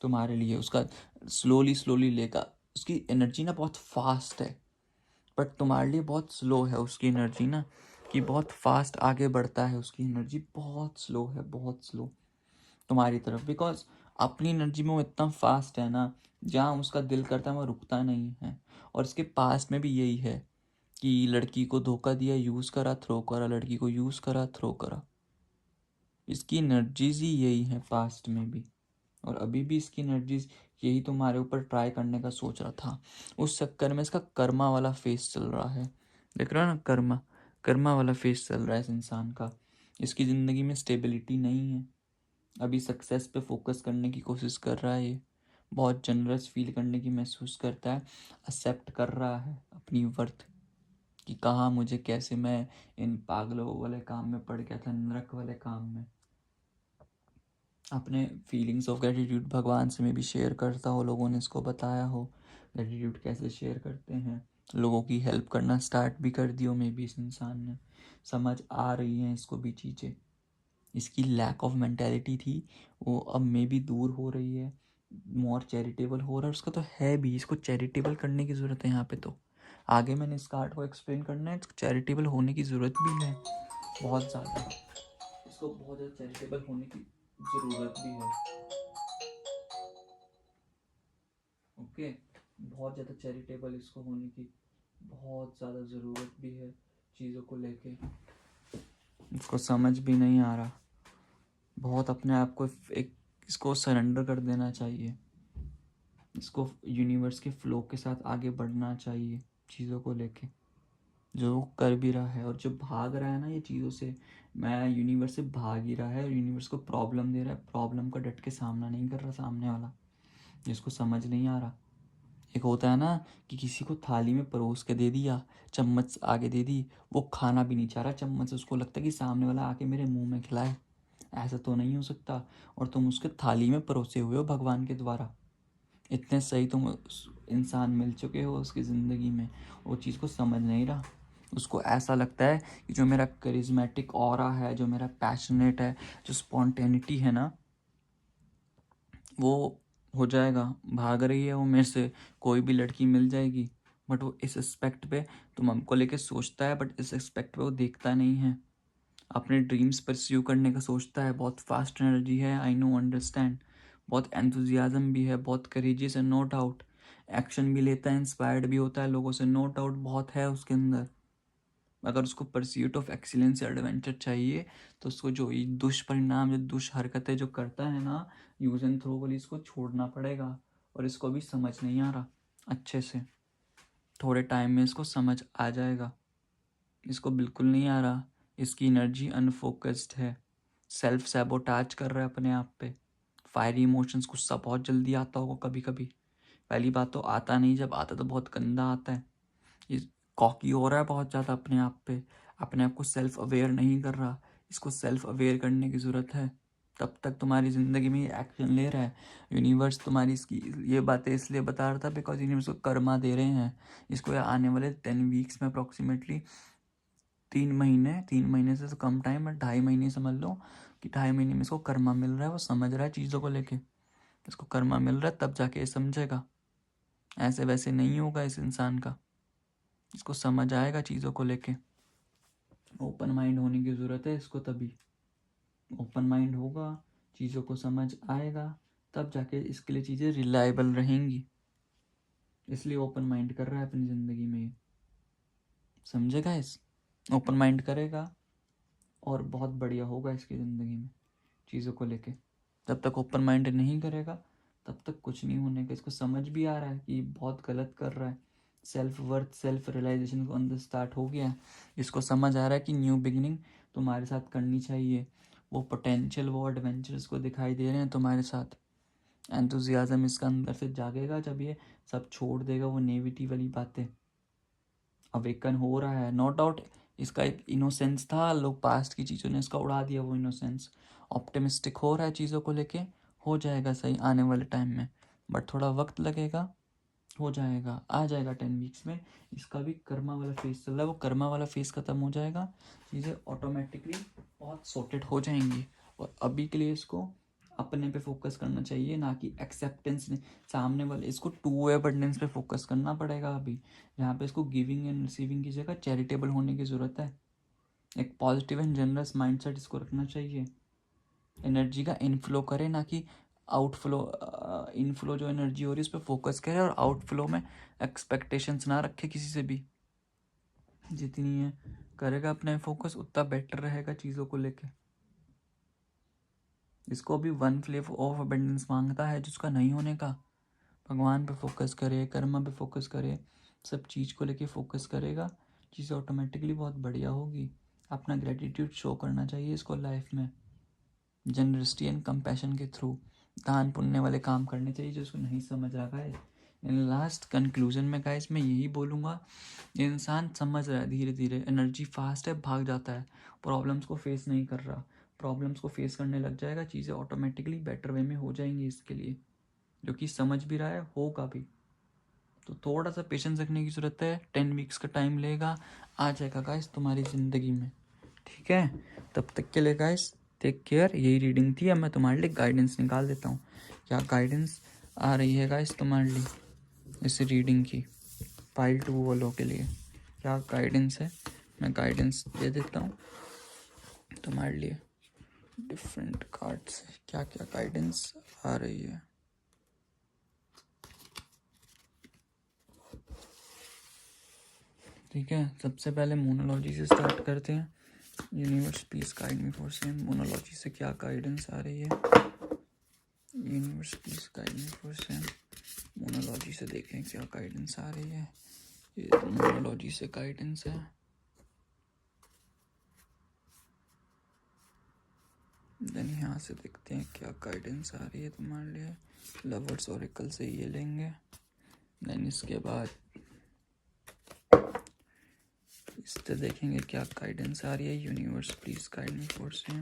तुम्हारे लिए। उसका स्लोली स्लोली लेगा। उसकी एनर्जी ना बहुत फास्ट है, बट तुम्हारे लिए बहुत स्लो है उसकी एनर्जी ना, कि बहुत फास्ट आगे बढ़ता है। उसकी एनर्जी बहुत स्लो है, बहुत स्लो तुम्हारी तरफ। बिकॉज अपनी एनर्जी में वो इतना फास्ट है ना, जहाँ उसका दिल करता है वो रुकता नहीं है। और इसके पास में भी यही है कि लड़की को धोखा दिया, यूज़ करा, थ्रो करा, लड़की को यूज़ करा, थ्रो करा। इसकी एनर्जीज ही यही है पास्ट में भी, और अभी भी इसकी एनर्जीज यही तुम्हारे ऊपर ट्राई करने का सोच रहा था। उस चक्कर में इसका कर्मा वाला फेस चल रहा है। देख रहा है ना, कर्मा कर्मा वाला फेस चल रहा है इस इंसान का। इसकी ज़िंदगी में स्टेबिलिटी नहीं है। अभी सक्सेस पे फोकस करने की कोशिश कर रहा है ये। बहुत जनरस फील करने की महसूस करता है। एक्सेप्ट कर रहा है अपनी वर्थ, कि कहाँ मुझे कैसे मैं इन पागलों वाले काम में पड़ गया था, नरक वाले काम में। अपने फीलिंग्स ऑफ ग्रेटिट्यूड भगवान से मैं भी शेयर करता हो, लोगों ने इसको बताया हो ग्रेटिट्यूड कैसे शेयर करते हैं। लोगों की हेल्प करना स्टार्ट भी कर दियो मे बी इस इंसान ने। समझ आ रही हैं इसको भी चीज़ें। इसकी लैक ऑफ मेंटेलिटी थी, वो अब में भी दूर हो रही है। मोर चैरिटेबल हो रहा है उसका, तो है भी। इसको चैरिटेबल करने की ज़रूरत है यहाँ पे। तो आगे मैंने इसका आर्ट को एक्सप्लेन करना है। इसको चैरिटेबल होने की ज़रूरत भी है बहुत ज़्यादा। इसको बहुत ज़्यादा चैरिटेबल होने की ज़रूरत भी है। ओके, बहुत ज़्यादा चैरिटेबल इसको होने की बहुत ज़्यादा ज़रूरत भी है। चीज़ों को लेके इसको समझ भी नहीं आ रहा। बहुत अपने आप को एक इसको सरेंडर कर देना चाहिए। इसको यूनिवर्स के फ्लो के साथ आगे बढ़ना चाहिए चीज़ों को लेके, जो वो कर भी रहा है। और जो भाग रहा है ना ये चीज़ों से, मैं यूनिवर्स से भाग ही रहा है, और यूनिवर्स को प्रॉब्लम दे रहा है। प्रॉब्लम का डट के सामना नहीं कर रहा सामने वाला, जिसको समझ नहीं आ रहा। एक होता है ना कि किसी को थाली में परोस के दे दिया, चम्मच आगे दे दी, वो खाना भी नहीं चाह रहा चम्मच से। उसको लगता है कि सामने वाला आके मेरे मुंह में खिलाए। ऐसा तो नहीं हो सकता। और तुम उसके थाली में परोसे हुए हो भगवान के द्वारा। इतने सही तुम इंसान मिल चुके हो उसकी ज़िंदगी में, वो चीज़ को समझ नहीं रहा। उसको ऐसा लगता है कि जो मेरा करिज्मेटिक ऑरा है, जो मेरा पैशनेट है, जो स्पॉन्टेनिटी है ना, वो हो जाएगा। भाग रही है वो मेरे से, कोई भी लड़की मिल जाएगी बट वो इस एस्पेक्ट पे तुम हमको लेके सोचता है, बट इस एस्पेक्ट पे वो देखता नहीं है। अपने ड्रीम्स परस्यू करने का सोचता है, बहुत फास्ट एनर्जी है, आई नो, अंडरस्टैंड, बहुत एंथुजियाज्म भी है, बहुत करेजियस है, नो डाउट, एक्शन भी लेता है, इंस्पायर्ड भी होता है लोगों से, नो डाउट, बहुत है उसके अंदर। अगर उसको परस्यूट ऑफ एक्सीलेंस या एडवेंचर चाहिए तो उसको जो ये दुष्परिणाम, जो दुष्हरकतें जो करता है ना यूज एंड थ्रो वाली, इसको छोड़ना पड़ेगा। और इसको भी समझ नहीं आ रहा अच्छे से, थोड़े टाइम में इसको समझ आ जाएगा। इसको बिल्कुल नहीं आ रहा, इसकी एनर्जी अनफोकस्ड है, सेल्फ सैबोटाज कर रहा है अपने आप पे। फायरी इमोशंस, गुस्सा बहुत जल्दी आता होगा कभी कभी। पहली बात तो आता नहीं, जब आता तो बहुत गंदा आता है। ये कॉकी हो रहा है बहुत ज़्यादा अपने आप पे, अपने आप को सेल्फ अवेयर नहीं कर रहा। इसको सेल्फ अवेयर करने की ज़रूरत है। तब तक तुम्हारी ज़िंदगी में ये एक्शन ले रहा है। यूनिवर्स तुम्हारी इसकी ये बातें इसलिए बता रहा था बिकॉज यूनिवर्स को कर्मा दे रहे हैं इसको। आने वाले 10 वीक्स में अप्रॉक्सीमेटली 3 महीने से तो कम टाइम है, 2.5 महीने समझ लो कि 2.5 महीने में इसको कर्मा मिल रहा है। वो समझ रहा है चीज़ों को लेके, इसको कर्मा मिल रहा है, तब जाके ये समझेगा। ऐसे वैसे नहीं होगा इस इंसान का, इसको समझ आएगा चीज़ों को लेके। ओपन माइंड होने की ज़रूरत है इसको, तभी ओपन माइंड होगा, चीज़ों को समझ आएगा, तब जाके इसके लिए चीज़ें रिलायबल रहेंगी। इसलिए ओपन माइंड कर रहा है अपनी ज़िंदगी में, समझेगा इस ओपन माइंड करेगा और बहुत बढ़िया होगा इसकी ज़िंदगी में चीज़ों को लेके। जब तक ओपन माइंड नहीं करेगा तब तक कुछ नहीं होने का। इसको समझ भी आ रहा है कि बहुत गलत कर रहा है, सेल्फ वर्थ, सेल्फ रियलाइजेशन को अंदर स्टार्ट हो गया है। इसको समझ आ रहा है कि न्यू बिगिनिंग तुम्हारे साथ करनी चाहिए। वो पोटेंशियल, वो एडवेंचर्स को दिखाई दे रहे हैं तुम्हारे साथ। एंथुजियाज्म इसका अंदर से जागेगा जब ये सब छोड़ देगा, वो नेविटी वाली बातें। अवेकन हो रहा है, नो डाउट। इसका एक इनोसेंस था, लोग पास्ट की चीज़ों ने इसका उड़ा दिया वो इनोसेंस। ऑप्टिमिस्टिक हो रहा है चीज़ों को लेके, हो जाएगा सही आने वाले टाइम में, बट थोड़ा वक्त लगेगा, हो जाएगा, आ जाएगा 10 वीक्स में। इसका भी कर्मा वाला फेस चल रहा है, वो कर्मा वाला फेस ख़त्म हो जाएगा, चीज़ें ऑटोमेटिकली बहुत सॉर्टेड हो जाएंगी। और अभी के लिए इसको अपने पे फोकस करना चाहिए, ना कि एक्सेप्टेंस ने सामने वाले। इसको टू वे अबंडेंस पे फोकस करना पड़ेगा अभी, जहाँ पे इसको गिविंग एंड रिसीविंग की जगह चैरिटेबल होने की ज़रूरत है। एक पॉजिटिव एंड जनरस माइंडसेट इसको रखना चाहिए। एनर्जी का इनफ्लो करे, ना कि आउटफ्लो। इनफ्लो जो एनर्जी हो रही है उस पर फोकस करे, और आउटफ्लो में एक्सपेक्टेशंस ना रखे किसी से भी। जितनी है करेगा अपने फोकस, उतना बेटर रहेगा चीज़ों को लेके। इसको भी वन फ्लेव ऑफ अबेंडेंस मांगता है जिसका नहीं होने का। भगवान पे फोकस करे, कर्मा पे फोकस करे, सब चीज़ को लेके फोकस करेगा, चीज़ें ऑटोमेटिकली बहुत बढ़िया होगी। अपना ग्रेटिट्यूड शो करना चाहिए इसको लाइफ में, जनरसिटी एंड कंपैशन के थ्रू। दान पुण्य वाले काम करने चाहिए जो उसको नहीं समझ रहा है। इन लास्ट कंक्लूजन में गाइस मैं यही बोलूँगा, इंसान समझ रहा है धीरे धीरे, एनर्जी फास्ट है, भाग जाता है, प्रॉब्लम्स को फेस नहीं कर रहा। प्रॉब्लम्स को फेस करने लग जाएगा, चीज़ें ऑटोमेटिकली बेटर वे में हो जाएंगी इसके लिए, जो कि समझ भी रहा है, होगा भी। तो थोड़ा सा पेशेंस रखने की ज़रूरत है, 10 वीक्स का टाइम लेगा, आ जाएगा गाइस तुम्हारी ज़िंदगी में, ठीक है। तब तक के लिए गाइस टेक केयर। यही रीडिंग थी, अब मैं तुम्हारे लिए गाइडेंस निकाल देता हूँ। क्या गाइडेंस आ रही है गाइस तुम्हारे लिए इस रीडिंग की, फाइल 2 वालों के लिए क्या गाइडेंस है, मैं गाइडेंस दे देता हूँ तुम्हारे लिए। डिफरेंट कार्ड्स से क्या क्या गाइडेंस आ रही है। ठीक है, सबसे पहले मोनोलॉजी से स्टार्ट करते हैं। Universe please guide me for same, Moonology से क्या गाइडेंस आ रही है। Universe please guide me for same, Moonology से देखें क्या गाइडेंस आ रही है। ये मोनोलॉजी से गाइडेंस है। देन यहाँ से देखते हैं क्या गाइडेंस आ रही है तुम्हारे लिए। लवर्स ऑरेकल से ये लेंगे। देन इसके बाद इससे देखेंगे क्या गाइडेंस आ रही है। Universe please guide me for same,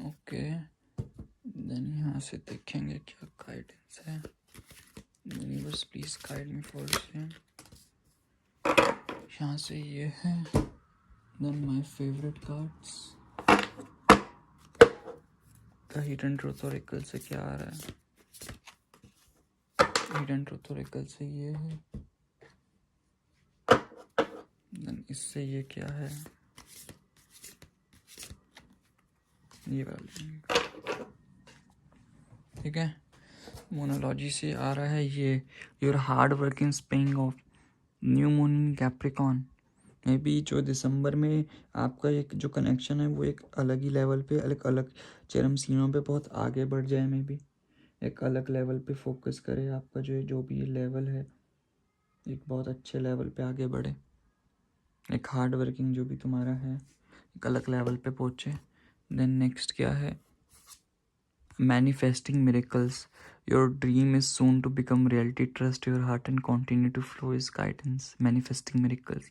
okay. Then यहाँ से देखेंगे क्या गाइडेंस है। Universe please guide me for same, यहाँ से ये है। Then my favourite cards, the hidden truth oracle से क्या आ रहा है। हिडन ट्रुथ ओरेकल से ये है, देन इससे ये क्या है, ये वाली, ठीक है। मोनोलॉजी से आ रहा है ये, your hard working paying off, new moon in Capricorn. May be जो दिसंबर में आपका एक जो कनेक्शन है वो एक अलग ही लेवल पे, अलग अलग चरम सीमाओं पे बहुत आगे बढ़ जाए, मे बी एक अलग लेवल पे फोकस करे, आपका जो भी लेवल है एक बहुत अच्छे लेवल पे आगे बढ़े, एक हार्ड वर्किंग जो भी तुम्हारा है एक अलग लेवल पे पहुँचे। देन नेक्स्ट क्या है, manifesting miracles, your dream is soon to become reality, trust your heart and continue to flow his guidance, manifesting miracles।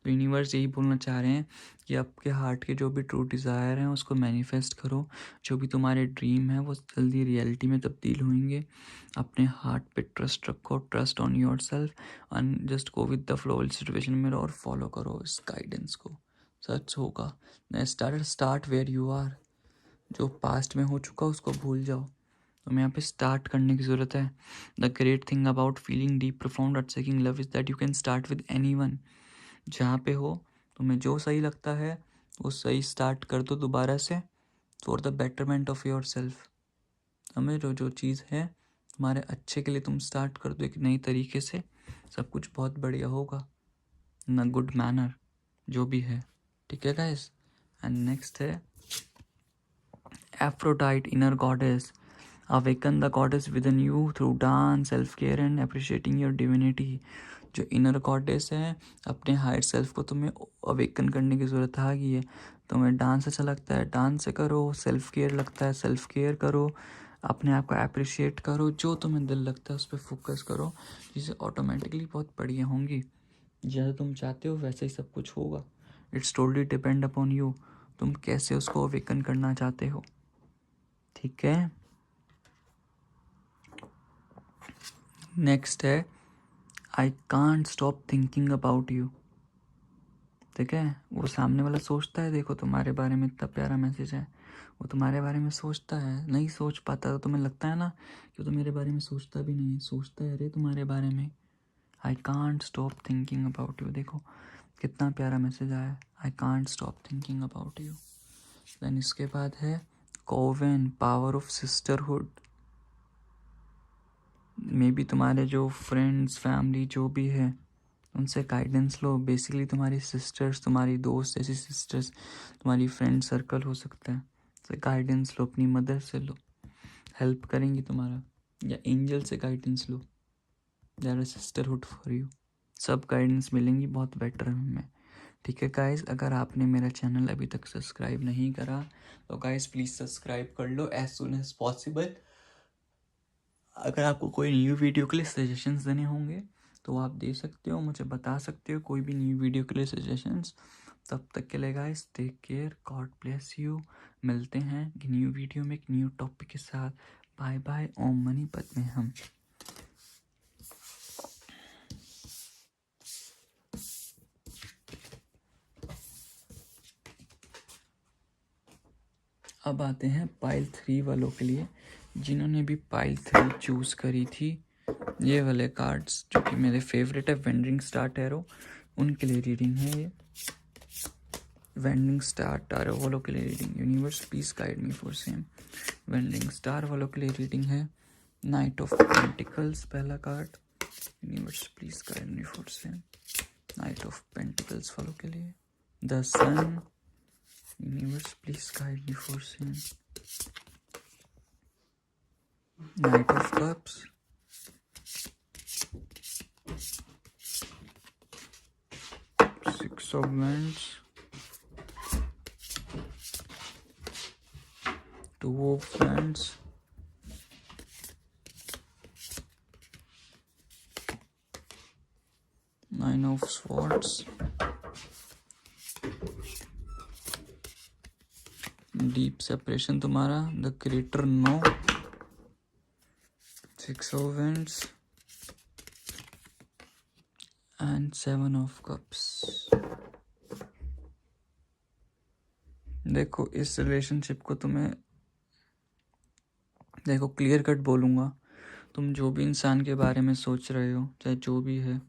तो यूनिवर्स यही बोलना चाह रहे हैं कि आपके हार्ट के जो भी ट्रू डिज़ायर हैं उसको मैनिफेस्ट करो, जो भी तुम्हारे ड्रीम है वो जल्दी रियलिटी में तब्दील होंगे। अपने हार्ट पे ट्रस्ट रखो, trust on your self and just go with the flow situation में और फॉलो करो इस गाइडेंस को, सच होगा। स्टार्ट वेयर यू आर, जो पास्ट में हो चुका उसको भूल जाओ, तुम्हें यहाँ पे स्टार्ट करने की ज़रूरत है। The great thing about feeling deep profound और seeking love is that you can start with any one. जहाँ पे हो तुम्हें जो सही लगता है वो सही स्टार्ट कर दो दोबारा से, for the betterment of your self. हमें जो चीज़ है तुम्हारे अच्छे के लिए तुम स्टार्ट कर दो एक नई तरीके से, सब कुछ बहुत बढ़िया होगा, इन गुड मैनर जो भी है, ठीक है गाइस। एंड नेक्स्ट है Aphrodite, inner goddess, awaken the goddess within you through dance, self-care and appreciating your divinity। जो इनर गॉडेस है अपने हायर सेल्फ को तुम्हें अवेकन करने की ज़रूरत आ गई है। तुम्हें डांस अच्छा लगता है डांस से करो, सेल्फ केयर लगता है सेल्फ केयर करो, अपने आप को अप्रिशिएट करो, जो तुम्हें दिल लगता है उस पर फोकस करो, जिससे ऑटोमेटिकली बहुत बढ़िया होंगी। जैसा तुम चाहते हो वैसे ही सब कुछ होगा। It's totally depend upon you, तुम कैसे उसको अवेकन करना चाहते हो, ठीक है। नेक्स्ट है आई can't stop thinking about you, ठीक है। वो सामने वाला सोचता है देखो तुम्हारे बारे में, इतना प्यारा मैसेज है, वो तुम्हारे बारे में सोचता है, नहीं सोच पाता तो तुम्हें लगता है ना कि तो मेरे बारे में सोचता भी नहीं है, सोचता है रे तुम्हारे बारे में। I can't stop thinking about you, देखो कितना प्यारा मैसेज आया, I can't stop thinking about you. Then इसके बाद है coven, power of sisterhood. Maybe तुम्हारे जो फ्रेंड्स फैमिली जो भी है उनसे गाइडेंस लो, बेसिकली तुम्हारी सिस्टर्स, तुम्हारी दोस्त जैसी सिस्टर्स, तुम्हारी फ्रेंड सर्कल हो सकता है, तो गाइडेंस लो, अपनी मदर से लो, हेल्प करेंगी तुम्हारा, या एंजल से गाइडेंस लो, there is sisterhood for you, सब गाइडेंस मिलेंगी बहुत बेटर में, ठीक है गाइस। अगर आपने मेरा चैनल अभी तक सब्सक्राइब नहीं करा तो गाइस प्लीज़ सब्सक्राइब कर लो एज सुन एज पॉसिबल। अगर आपको कोई न्यू वीडियो के लिए सजेशंस देने होंगे तो आप दे सकते हो, मुझे बता सकते हो कोई भी न्यू वीडियो के लिए सजेशंस। तब तक के लिए guys take care, God bless you. मिलते हैं न्यू वीडियो में एक न्यू टॉपिक के साथ। बाय बाय, ओम मनी पद्मे हम। अब आते हैं पाइल 3 वालों के लिए, जिन्होंने भी पाइल 3 चूज़ करी थी, ये वाले कार्ड्स जो कि मेरे फेवरेट है, वेंडिंग स्टार टैरो, उनके लिए रीडिंग है ये। वेंडिंग स्टार टैरो वालों के लिए reading, universe please guide me for same. वेंडिंग स्टार वालों के लिए रीडिंग है नाइट ऑफ पेंटिकल्स, पहला card, universe please guide me for same. Knight of pentacles वालों के लिए the sun, universe please guide me for same. Knight of cups, six of wands, two of wands, nine of swords, deep separation तुम्हारा, the creator no, six of wands and seven of cups. देखो इस relationship को तुम्हें, देखो clear cut बोलूँगा, तुम जो भी इंसान के बारे में सोच रहे हो, चाहे जो भी है,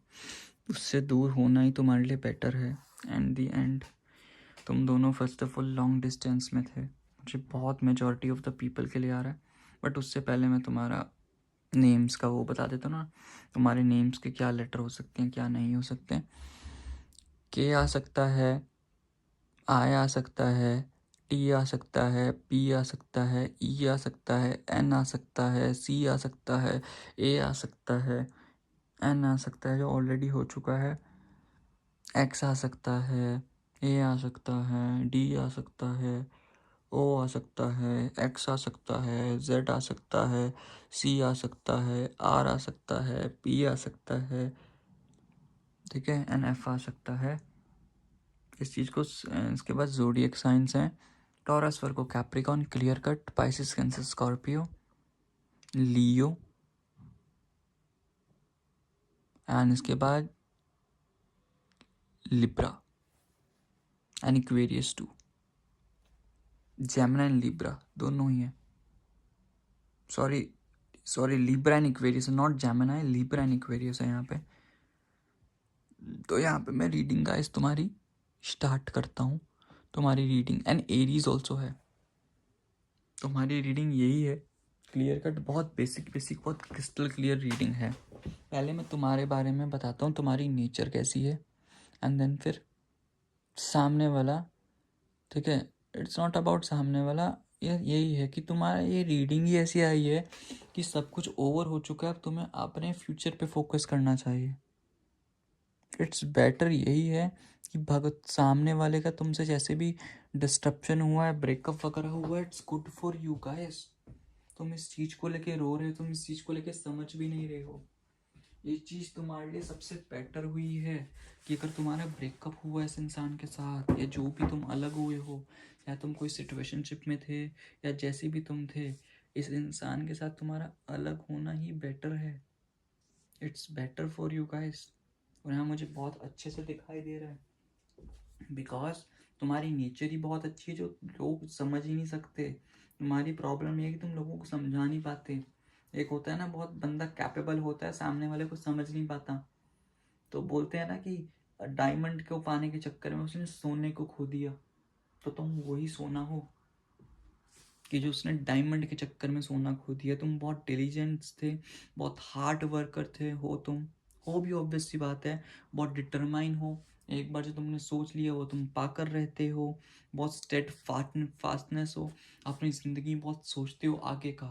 उससे दूर होना ही तुम्हारे लिए बेटर है। एंड दी एंड तुम दोनों first of all long distance में थे, मुझे बहुत मेजॉरिटी ऑफ द पीपल के लिए आ रहा है। बट उससे पहले मैं तुम्हारा नेम्स का वो बता देता हूँ ना, तुम्हारे नेम्स के क्या लेटर हो सकते हैं, क्या नहीं हो सकते। के आ सकता है, आई आ सकता है, टी आ सकता है, पी आ सकता है, ई आ सकता है, एन आ सकता है, सी आ सकता है, ए आ सकता है, एन आ सकता है जो ऑलरेडी हो चुका है, एक्स आ सकता है, ए आ सकता है, डी आ सकता है, ओ आ सकता है, एक्स आ सकता है, जेड आ सकता है, सी आ सकता है, आर आ सकता है, पी आ सकता है, ठीक है, एन एफ आ सकता है। इस चीज़ को इसके बाद ज़ोडिएक साइंस हैं, Taurus, Virgo, Capricorn, clear cut, Pisces, Cancer, Scorpio, Leo, and इसके बाद Libra and Aquarius too. Gemini and Libra दोनों ही हैं। Sorry Libra and Aquarius, not Gemini, Libra and Aquarius है यहाँ पे। तो यहाँ पे मैं रीडिंग गाइस तुम्हारी स्टार्ट करता हूँ। तुम्हारी रीडिंग एंड एरीज ऑल्सो है। तुम्हारी रीडिंग यही है, क्लियर कट, बहुत बेसिक बहुत क्रिस्टल क्लियर रीडिंग है। पहले मैं तुम्हारे बारे में बताता हूँ, तुम्हारी नेचर कैसी है, एंड देन फिर सामने वाला, ठीक है। इट्स नॉट अबाउट सामने वाला, ये यही है कि तुम्हारा ये रीडिंग ही ऐसी आई है कि सब कुछ ओवर हो चुका है, अब तुम्हें अपने फ्यूचर पे फोकस करना चाहिए। इट्स बेटर यही है कि भगत सामने वाले का तुमसे जैसे भी डिस्ट्रप्शन हुआ है, ब्रेकअप वगैरह हुआ है, it's good for you guys. तुम इस चीज़ को लेके रो रहे हो, तुम इस चीज़ को लेके समझ भी नहीं रहे हो। ये चीज़ तुम्हारे लिए सबसे बेटर हुई है कि अगर तुम्हारा ब्रेकअप हुआ है इस इंसान के साथ, या जो भी तुम अलग हुए हो, या तुम कोई सिचुएशनशिप में थे, या जैसे भी तुम थे, इस इंसान के साथ तुम्हारा अलग होना ही बेटर है। It's better for you guys. और यहाँ मुझे बहुत अच्छे से दिखाई दे रहा है बिकॉज तुम्हारी नेचर ही बहुत अच्छी है जो लोग समझ ही नहीं सकते। तुम्हारी प्रॉब्लम ये है कि तुम लोगों को समझा नहीं पाते। एक होता है ना, बहुत बंदा कैपेबल होता है, सामने वाले को समझ नहीं पाता। तो बोलते हैं ना कि डायमंड को पाने के चक्कर में उसने सोने को खो दिया। तो तुम वही सोना हो कि जो उसने डायमंड के चक्कर में सोना खो दिया। तुम बहुत डिलीजेंट थे, बहुत हार्ड वर्कर थे, तुम हो भी, ऑब्वियस सी बात है। बहुत डिटरमाइन हो, एक बार जो तुमने सोच लिया वो तुम पाकर रहते हो। बहुत स्टेड फास्टनेस हो, अपनी ज़िंदगी बहुत सोचते हो आगे का,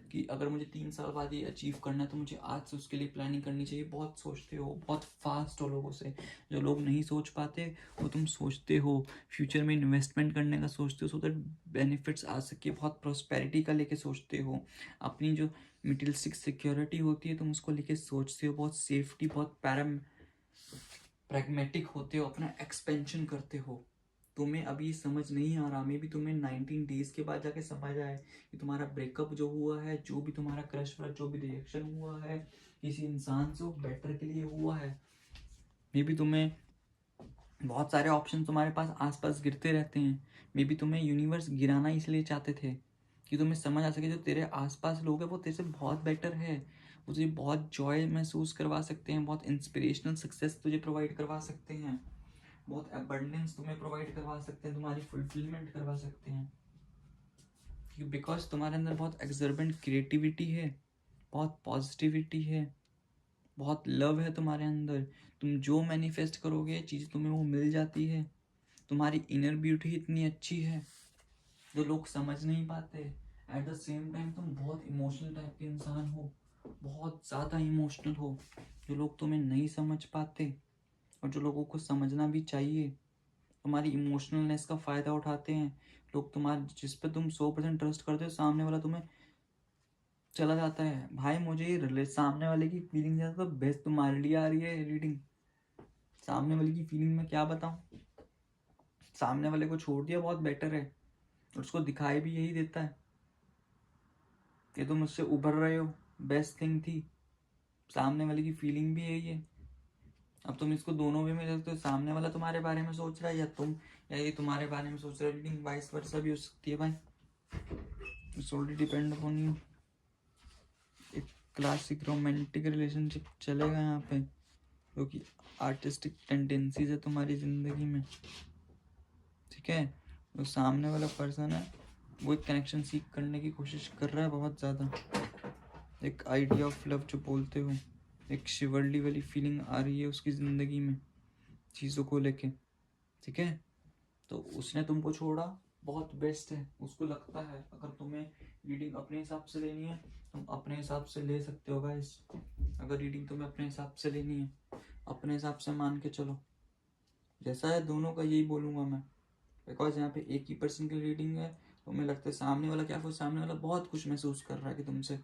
कि अगर मुझे 3 साल बाद ये अचीव करना है तो मुझे आज से उसके लिए प्लानिंग करनी चाहिए। बहुत सोचते हो, बहुत फास्ट हो लोगों से। जो लोग नहीं सोच पाते वो तुम सोचते हो। फ्यूचर में इन्वेस्टमेंट करने का सोचते हो, सो दैट बेनिफिट्स आ सके। बहुत प्रॉस्पेरिटी का लेके सोचते हो। अपनी जो मटेरियलिस्टिक सिक्योरिटी होती है तुम उसको लेके सोचते हो। बहुत सेफ्टी, बहुत प्रैग्मेटिक होते हो, अपना एक्सपेंशन करते हो। तुम्हें अभी समझ नहीं आ रहा, मे भी तुम्हें 19 डेज के बाद जाके समझ आए कि तुम्हारा ब्रेकअप जो हुआ है, जो भी तुम्हारा क्रश वाला जो भी रिएक्शन हुआ है किसी इंसान से, वो बेटर के लिए हुआ है। मे भी तुम्हें बहुत सारे ऑप्शन तुम्हारे पास आसपास गिरते रहते हैं। मे बी तुम्हें यूनिवर्स गिराना इसलिए चाहते थे कि तुम्हें समझ आ सके जो तेरे आसपास लोग हैं वो तेरे से बहुत बेटर है। वो तुझे बहुत जॉय महसूस करवा सकते हैं, बहुत इंस्पिरेशनल सक्सेस तुझे प्रोवाइड करवा सकते हैं, बहुत अबंडेंस तुम्हें प्रोवाइड करवा सकते हैं, तुम्हारी फुलफिलमेंट करवा सकते हैं। क्योंकि बिकॉज तुम्हारे अंदर बहुत एक्सर्बेंट क्रिएटिविटी है, बहुत पॉजिटिविटी है, बहुत लव है तुम्हारे अंदर। तुम जो मैनिफेस्ट करोगे चीज़ तुम्हें वो मिल जाती है। तुम्हारी इनर ब्यूटी इतनी अच्छी है जो लोग समझ नहीं पाते। एट द सेम टाइम तुम बहुत इमोशनल टाइप के इंसान हो, बहुत ज़्यादा इमोशनल हो, जो लोग तुम्हें नहीं समझ पाते और जो लोगों को समझना भी चाहिए। तुम्हारी इमोशनलनेस का फ़ायदा उठाते हैं लोग। तुम्हारे जिस पे तुम 100% ट्रस्ट करते हो, सामने वाला तुम्हें चला जाता है। भाई मुझे ये सामने वाले की फीलिंग ज़्यादा तो बेस्ट तुम्हारे लिए आ रही है रीडिंग। सामने वाले की फीलिंग मैं क्या बताऊँ, सामने वाले को छोड़ दिया बहुत बेटर है। उसको दिखाई भी यही देता है कि तुम उससे उभर रहे हो, बेस्ट थिंग थी। सामने वाले की फीलिंग भी यही है। अब तुम इसको दोनों वे में देखते हो, सामने वाला तुम्हारे बारे में सोच रहा है या तुम, या ये तुम्हारे बारे में सोच रहा है। रीडिंग वाइस वर्सा भी हो सकती है भाई। It's already depend upon you. Classic romantic relationship चलेगा यहाँ पे, क्योंकि आर्टिस्टिक टेंडेंसीज है तुम्हारी ज़िंदगी में, ठीक है। जो सामने वाला पर्सन है वो एक कनेक्शन सीख करने की कोशिश कर रहा है बहुत ज़्यादा, एक आइडिया ऑफ लव जो बोलते हो, एक शिवरली वाली फीलिंग आ रही है उसकी ज़िंदगी में चीज़ों को लेके, ठीक है। तो उसने तुमको छोड़ा, बहुत बेस्ट है, उसको लगता है अगर तुम्हें रीडिंग अपने हिसाब से लेनी है तुम अपने हिसाब से ले सकते हो गाइस। अगर रीडिंग तुम्हें अपने हिसाब से लेनी है अपने हिसाब से मान के चलो, जैसा है दोनों का यही बोलूँगा मैं, बिकॉज यहाँ पे एक ही पर्सन की रीडिंग है तो मुझे लगता है सामने वाला क्या, फिर सामने वाला बहुत कुछ महसूस कर रहा है कि तुमसे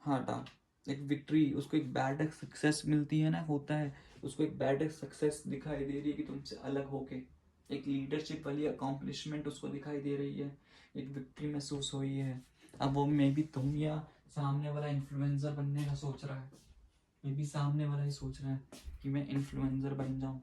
हटा एक विक्ट्री, उसको एक बैड सक्सेस मिलती है ना, होता है उसको एक बैड सक्सेस दिखाई दे रही है कि तुमसे अलग होके, एक लीडरशिप वाली अकॉम्प्लिशमेंट उसको दिखाई दे रही है, एक विक्ट्री महसूस हुई है। अब वो मे बी तुम या सामने वाला इन्फ्लुएंसर बनने का सोच रहा है, मे बी सामने वाला ही सोच रहा है कि मैं इन्फ्लुएंसर बन जाऊँ,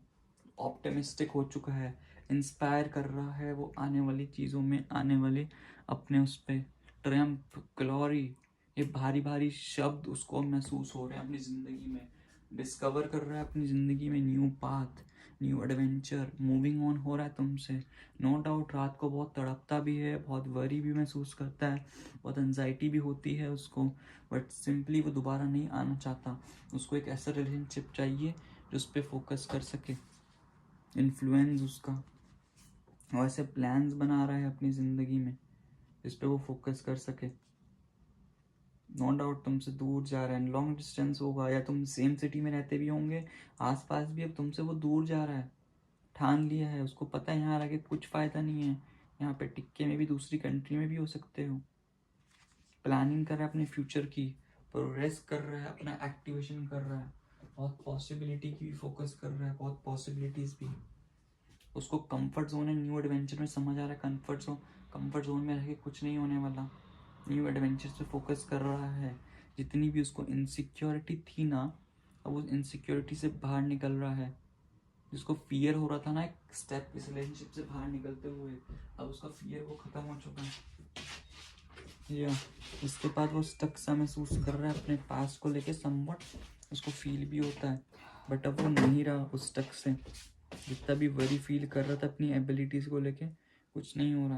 ऑप्टिमिस्टिक हो चुका है, इंस्पायर कर रहा है वो आने वाली चीज़ों में, आने वाले अपने उस पर ट्रम्प ग्लोरी, ये भारी भारी शब्द उसको महसूस हो रहे हैं अपनी ज़िंदगी में, डिस्कवर कर रहा है अपनी ज़िंदगी में new path, new adventure, moving on हो रहा है तुमसे। नो डाउट रात को बहुत तड़पता भी है, बहुत वरी भी महसूस करता है, बहुत एनजाइटी भी होती है उसको, बट सिंपली वो दोबारा नहीं आना चाहता, उसको एक ऐसा रिलेशनशिप चाहिए जो उस पर फोकस कर सके, इन्फ्लुएंस उसका, वैसे प्लान्स बना रहा है अपनी ज़िंदगी में जिस पे वो फोकस कर सके। नो डाउट तुमसे दूर जा रहा है, लॉन्ग डिस्टेंस होगा या तुम सेम सिटी में रहते भी होंगे, आसपास भी, अब तुमसे वो दूर जा रहा है, ठान लिया है, उसको पता है यहाँ रह के कुछ फ़ायदा नहीं है, यहाँ पे टिक्के में भी दूसरी कंट्री में भी हो सकते हो। प्लानिंग कर रहा है अपने फ्यूचर की, प्रोग्रेस कर रहा है, अपना एक्टिवेशन कर रहा है, बहुत पॉसिबिलिटी की भी फोकस कर रहा है, बहुत पॉसिबिलिटीज़ भी। उसको कंफर्ट जोन है, न्यू एडवेंचर में समझ आ रहा है, कंफर्ट जोन में रह के कुछ नहीं होने वाला, न्यू एडवेंचर पे फोकस कर रहा है। जितनी भी उसको इनसिक्योरिटी थी ना, अब उस इनसिक्योरिटी से बाहर निकल रहा है, जिसको फियर हो रहा था ना एक स्टेप इस रिलेशनशिप से बाहर निकलते हुए, अब उसका फियर वो खत्म हो चुका है। या इसके बाद वो स्टक सा महसूस कर रहा है अपने पास को लेके, समवट उसको फील भी होता है, बट अब वो नहीं रहा उस स्टक से, जितना भी वरी फील कर रहा था अपनी एबिलिटीज़ को लेके कुछ नहीं हो रहा,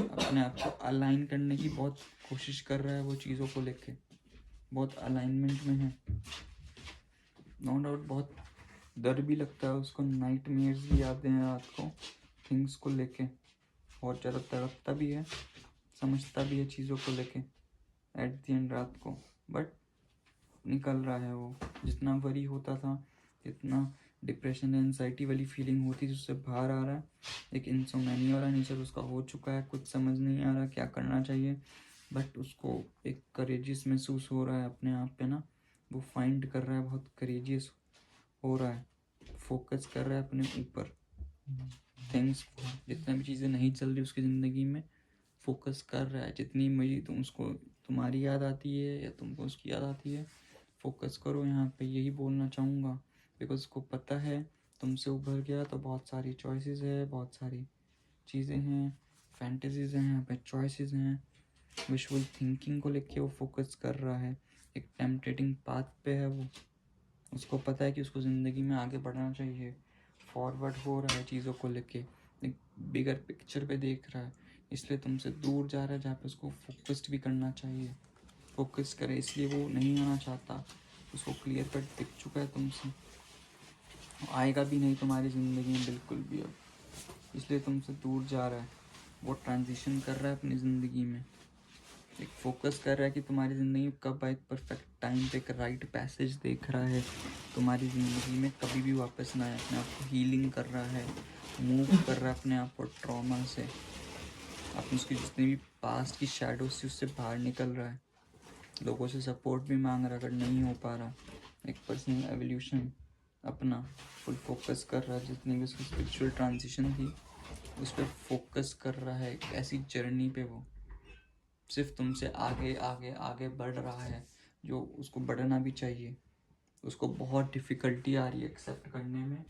अपने आप को अलाइन करने की बहुत कोशिश कर रहा है वो चीज़ों को लेके, बहुत अलाइनमेंट में है। नो डाउट बहुत डर भी लगता है उसको, नाइट मेयर्स भी आते हैं रात को थिंग्स को लेके, बहुत ज़्यादा तड़पता भी है, समझता भी है चीज़ों को लेके एट द एंड रात को, बट निकल रहा है वो, जितना वरी होता था, जितना डिप्रेशन एंजाइटी वाली फीलिंग होती थी उससे बाहर आ रहा है, एक इंसोमेनिया वाला नेचर उसका हो चुका है, कुछ समझ नहीं आ रहा क्या करना चाहिए, बट उसको एक करेजियस महसूस हो रहा है अपने आप पे ना, वो फाइंड कर रहा है, बहुत करेजियस हो रहा है, फोकस कर रहा है अपने ऊपर, थिंग्स जितनी भी चीज़ें नहीं चल रही उसकी ज़िंदगी में फोकस कर रहा है, जितनी मेरी तुम उसको तुम्हारी याद आती है या तुमको उसकी याद आती है, फोकस करो यहाँ पे, यही बोलना चाहूँगा, बिकॉज उसको पता है तुमसे उभर गया तो बहुत सारी चॉइसेस है, बहुत सारी चीज़ें हैं, फैंटेसीज हैं यहाँ पे, चॉइसेस हैं, विजुअल थिंकिंग को लेके वो फोकस कर रहा है, एक टेम्पटेटिंग पाथ पे है वो, उसको पता है कि उसको ज़िंदगी में आगे बढ़ना चाहिए, फॉरवर्ड हो रहा है चीज़ों को लेके, एक बिगर पिक्चर पे देख रहा है, इसलिए तुमसे दूर जा रहा है जहाँ पे उसको फोकस्ड भी करना चाहिए, फोकस करे, इसलिए वो नहीं आना चाहता, उसको क्लियर कट दिख चुका है तुमसे, आएगा भी नहीं तुम्हारी ज़िंदगी में बिल्कुल भी अब, इसलिए तुमसे दूर जा रहा है, वो ट्रांजिशन कर रहा है अपनी ज़िंदगी में, एक फोकस कर रहा है कि तुम्हारी ज़िंदगी में कब एक परफेक्ट टाइम पे एक राइट पैसेज देख रहा है, तुम्हारी ज़िंदगी में कभी भी वापस ना आए, अपने आप को हीलिंग कर रहा है, मूव कर रहा है अपने आप को ट्रॉमा से, अपनी उसकी जितनी भी पास्ट की शैडोज थी उससे बाहर निकल रहा है, लोगों से सपोर्ट भी मांग रहा है अगर नहीं हो पा रहा, एक पर्सनल एवोल्यूशन अपना फुल फोकस कर रहा है, जितनी भी उसकी स्पिरिचुअल ट्रांजिशन थी उस पर फोकस कर रहा है, एक ऐसी जर्नी पे वो सिर्फ तुमसे आगे आगे आगे बढ़ रहा है, जो उसको बढ़ना भी चाहिए, उसको बहुत डिफ़िकल्टी आ रही है एक्सेप्ट करने में,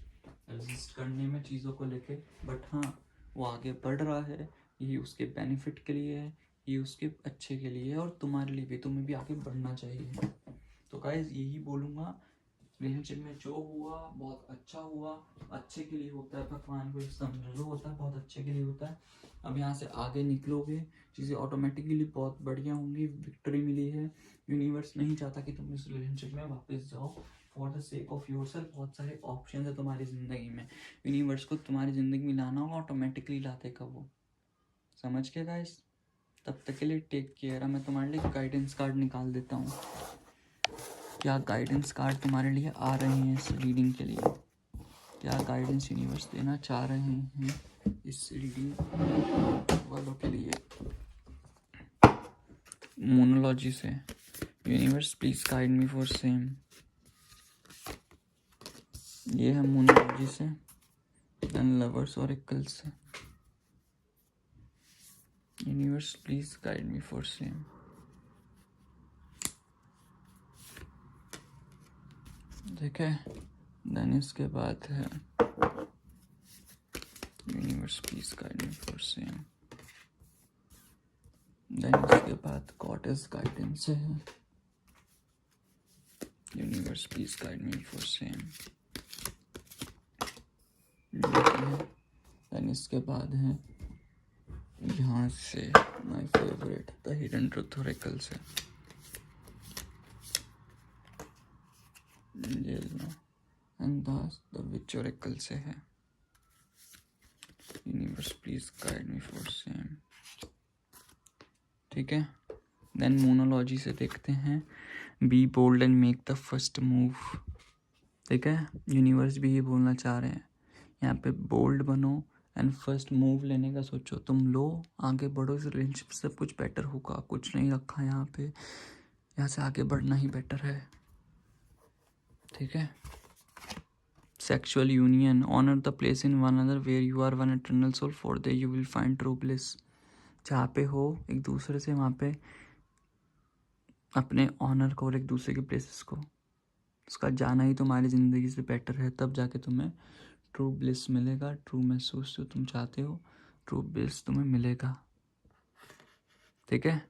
एग्जिस्ट करने में चीज़ों को लेके, बट हाँ वो आगे बढ़ रहा है, यही उसके बेनिफिट के लिए है, ये उसके अच्छे के लिए है और तुम्हारे लिए भी, तुम्हें भी आगे बढ़ना चाहिए। तो गाइस यही बोलूँगा, रिलेशनशिप में जो हुआ बहुत अच्छा हुआ, अच्छे के लिए होता है, भगवान को समझो होता है, बहुत अच्छे के लिए होता है। अब यहाँ से आगे निकलोगे, चीज़ें ऑटोमेटिकली बहुत बढ़िया होंगी, विक्ट्री मिली है। यूनिवर्स नहीं चाहता कि तुम इस रिलेशनशिप में वापस जाओ for the sake of your self. बहुत सारे ऑप्शन है तुम्हारी ज़िंदगी में, यूनिवर्स को तुम्हारी ज़िंदगी में लाना होगा, ऑटोमेटिकली लाते कब वो, समझ के गाइस। तब तक के लिए टेक केयर। मैं तुम्हारे लिए गाइडेंस कार्ड निकाल देता हूँ, क्या गाइडेंस कार्ड तुम्हारे लिए आ रहे हैं इस रीडिंग के लिए, क्या गाइडेंस यूनिवर्स देना चाह रहे हैं इस रीडिंग वालों के लिए। मोनोलॉजी से, universe please guide me for same. ये है मोनोलॉजी से, देन लवर्स ऑरेकल से, universe please guide me for same. ठीक है, देन इसके बाद है universe please guide me for same. Then इसके बाद गॉडेस गाइडेंस है, universe please guide me for same. Then इसके बाद है यहाँ से my favourite the hidden truth oracle से, एंड द विच ऑरेकल से है, universe please guide me for same. ठीक है, देन मोनोलॉजी से देखते हैं be bold and make the first move. ठीक है, यूनिवर्स भी ये बोलना चाह रहे हैं यहाँ पे, बोल्ड बनो एंड फर्स्ट मूव लेने का सोचो, तुम लो, आगे बढ़ो, इस रिलेशनशिप से कुछ बेटर होगा, कुछ नहीं रखा यहाँ पे, यहाँ से आगे बढ़ना ही बेटर है। ठीक है, sexual union, honour the place in one another where you are one eternal soul, for there you will find true bliss. जहाँ पे हो एक दूसरे से, वहाँ पे अपने ऑनर को और एक दूसरे के प्लेसेस को, उसका जाना ही तुम्हारी ज़िंदगी से बेटर है, तब जाके तुम्हें ट्रू ब्लिस मिलेगा, ट्रू महसूस जो तुम चाहते हो, ट्रू ब्लिस तुम्हें मिलेगा। ठीक है,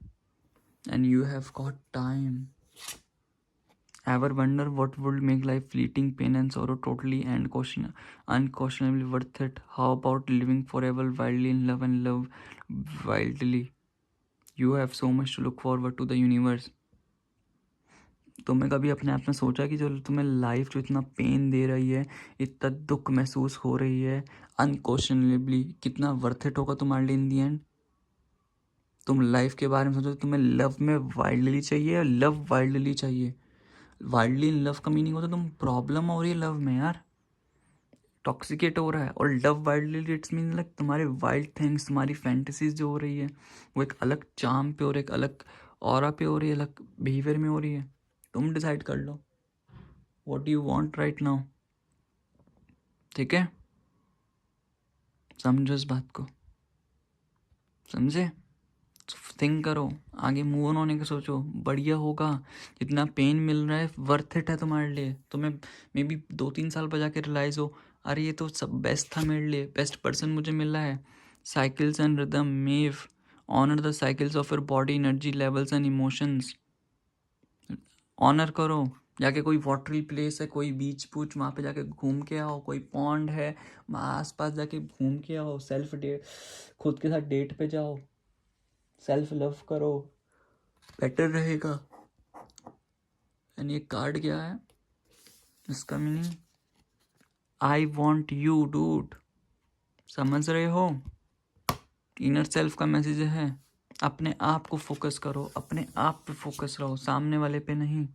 and you have got time. Ever wonder what would make life fleeting, pain and sorrow totally and unquestionably worth it? How about living forever wildly in love and love wildly? You have so much to look forward to the universe. तुमने कभी अपने आप में सोचा कि जो तुम्हें life जो इतना पेन दे रही है, इतना दुख महसूस हो रही है, अनक्वेश्चनेबली कितना वर्थ इट होगा तुम्हारे लिए इन दी एंड? तुम लाइफ के बारे में सोचो, तुम्हें लव में वाइल्डली चाहिए या लव वाइल्डली चाहिए? वाइल्डली इन लव का मीनिंग होता है तुम प्रॉब्लम हो रही है लव में यार, टॉक्सिकेट हो रहा है, और love wildly it's mean like तुम्हारे वाइल्ड थिंग्स, तुम्हारी फैंटेसीज जो हो रही है वो एक अलग चार्म पे और एक अलग ऑरा पे हो रही है, अलग बिहेवियर में हो रही है। तुम डिसाइड कर लो what you want right now. ठीक है, समझो इस बात को, समझे? थिंक करो, आगे मूव ऑन होने का सोचो, बढ़िया होगा। जितना पेन मिल रहा है वर्थ इट है तुम्हारे लिए। तुम्हें मे बी 2-3 साल पर जाके रियलाइज़ हो, अरे ये तो सब बेस्ट था मेरे लिए, बेस्ट पर्सन मुझे मिल रहा है। साइकिल्स एंड रिदम मेव, honour the cycles of your body, energy levels and emotions. Honour करो, जाके कोई वाटरी प्लेस है, कोई बीच पूछ, वहाँ पे जाके घूम के आओ, कोई पॉन्ड है वहाँ आसपास जाके घूम के आओ, सेल्फ डेट, खुद के साथ डेट पे जाओ, सेल्फ लव करो, बेटर रहेगा। एंड ये कार्ड क्या है, इसका meaning I want you dude, समझ रहे हो? इनर सेल्फ का मैसेज है, अपने आप को फोकस करो, अपने आप पे फोकस रहो, सामने वाले पे नहीं।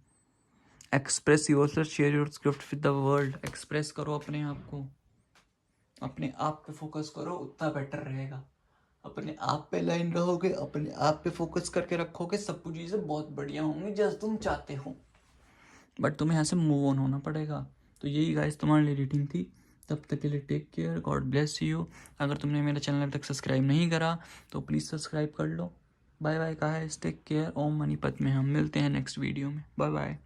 Express yourself, share your script with the world, express करो अपने आप को, अपने आप पे फोकस करो, उतना बेटर रहेगा। अपने आप पे लाइन रहोगे, अपने आप पे फोकस करके रखोगे, सब कुछ चीज़ें बहुत बढ़िया होंगी जैसे तुम चाहते हो, बट तुम्हें यहाँ से मूव ऑन होना पड़ेगा। तो यही गाइस तुम्हारे लिए रीडिंग थी, तब तक के लिए take care, God bless you. अगर तुमने मेरा चैनल अभी तक सब्सक्राइब नहीं करा तो प्लीज़ सब्सक्राइब कर लो। Bye bye guys, take care, ओम मनीपत में हम मिलते हैं नेक्स्ट वीडियो में, बाय बाय।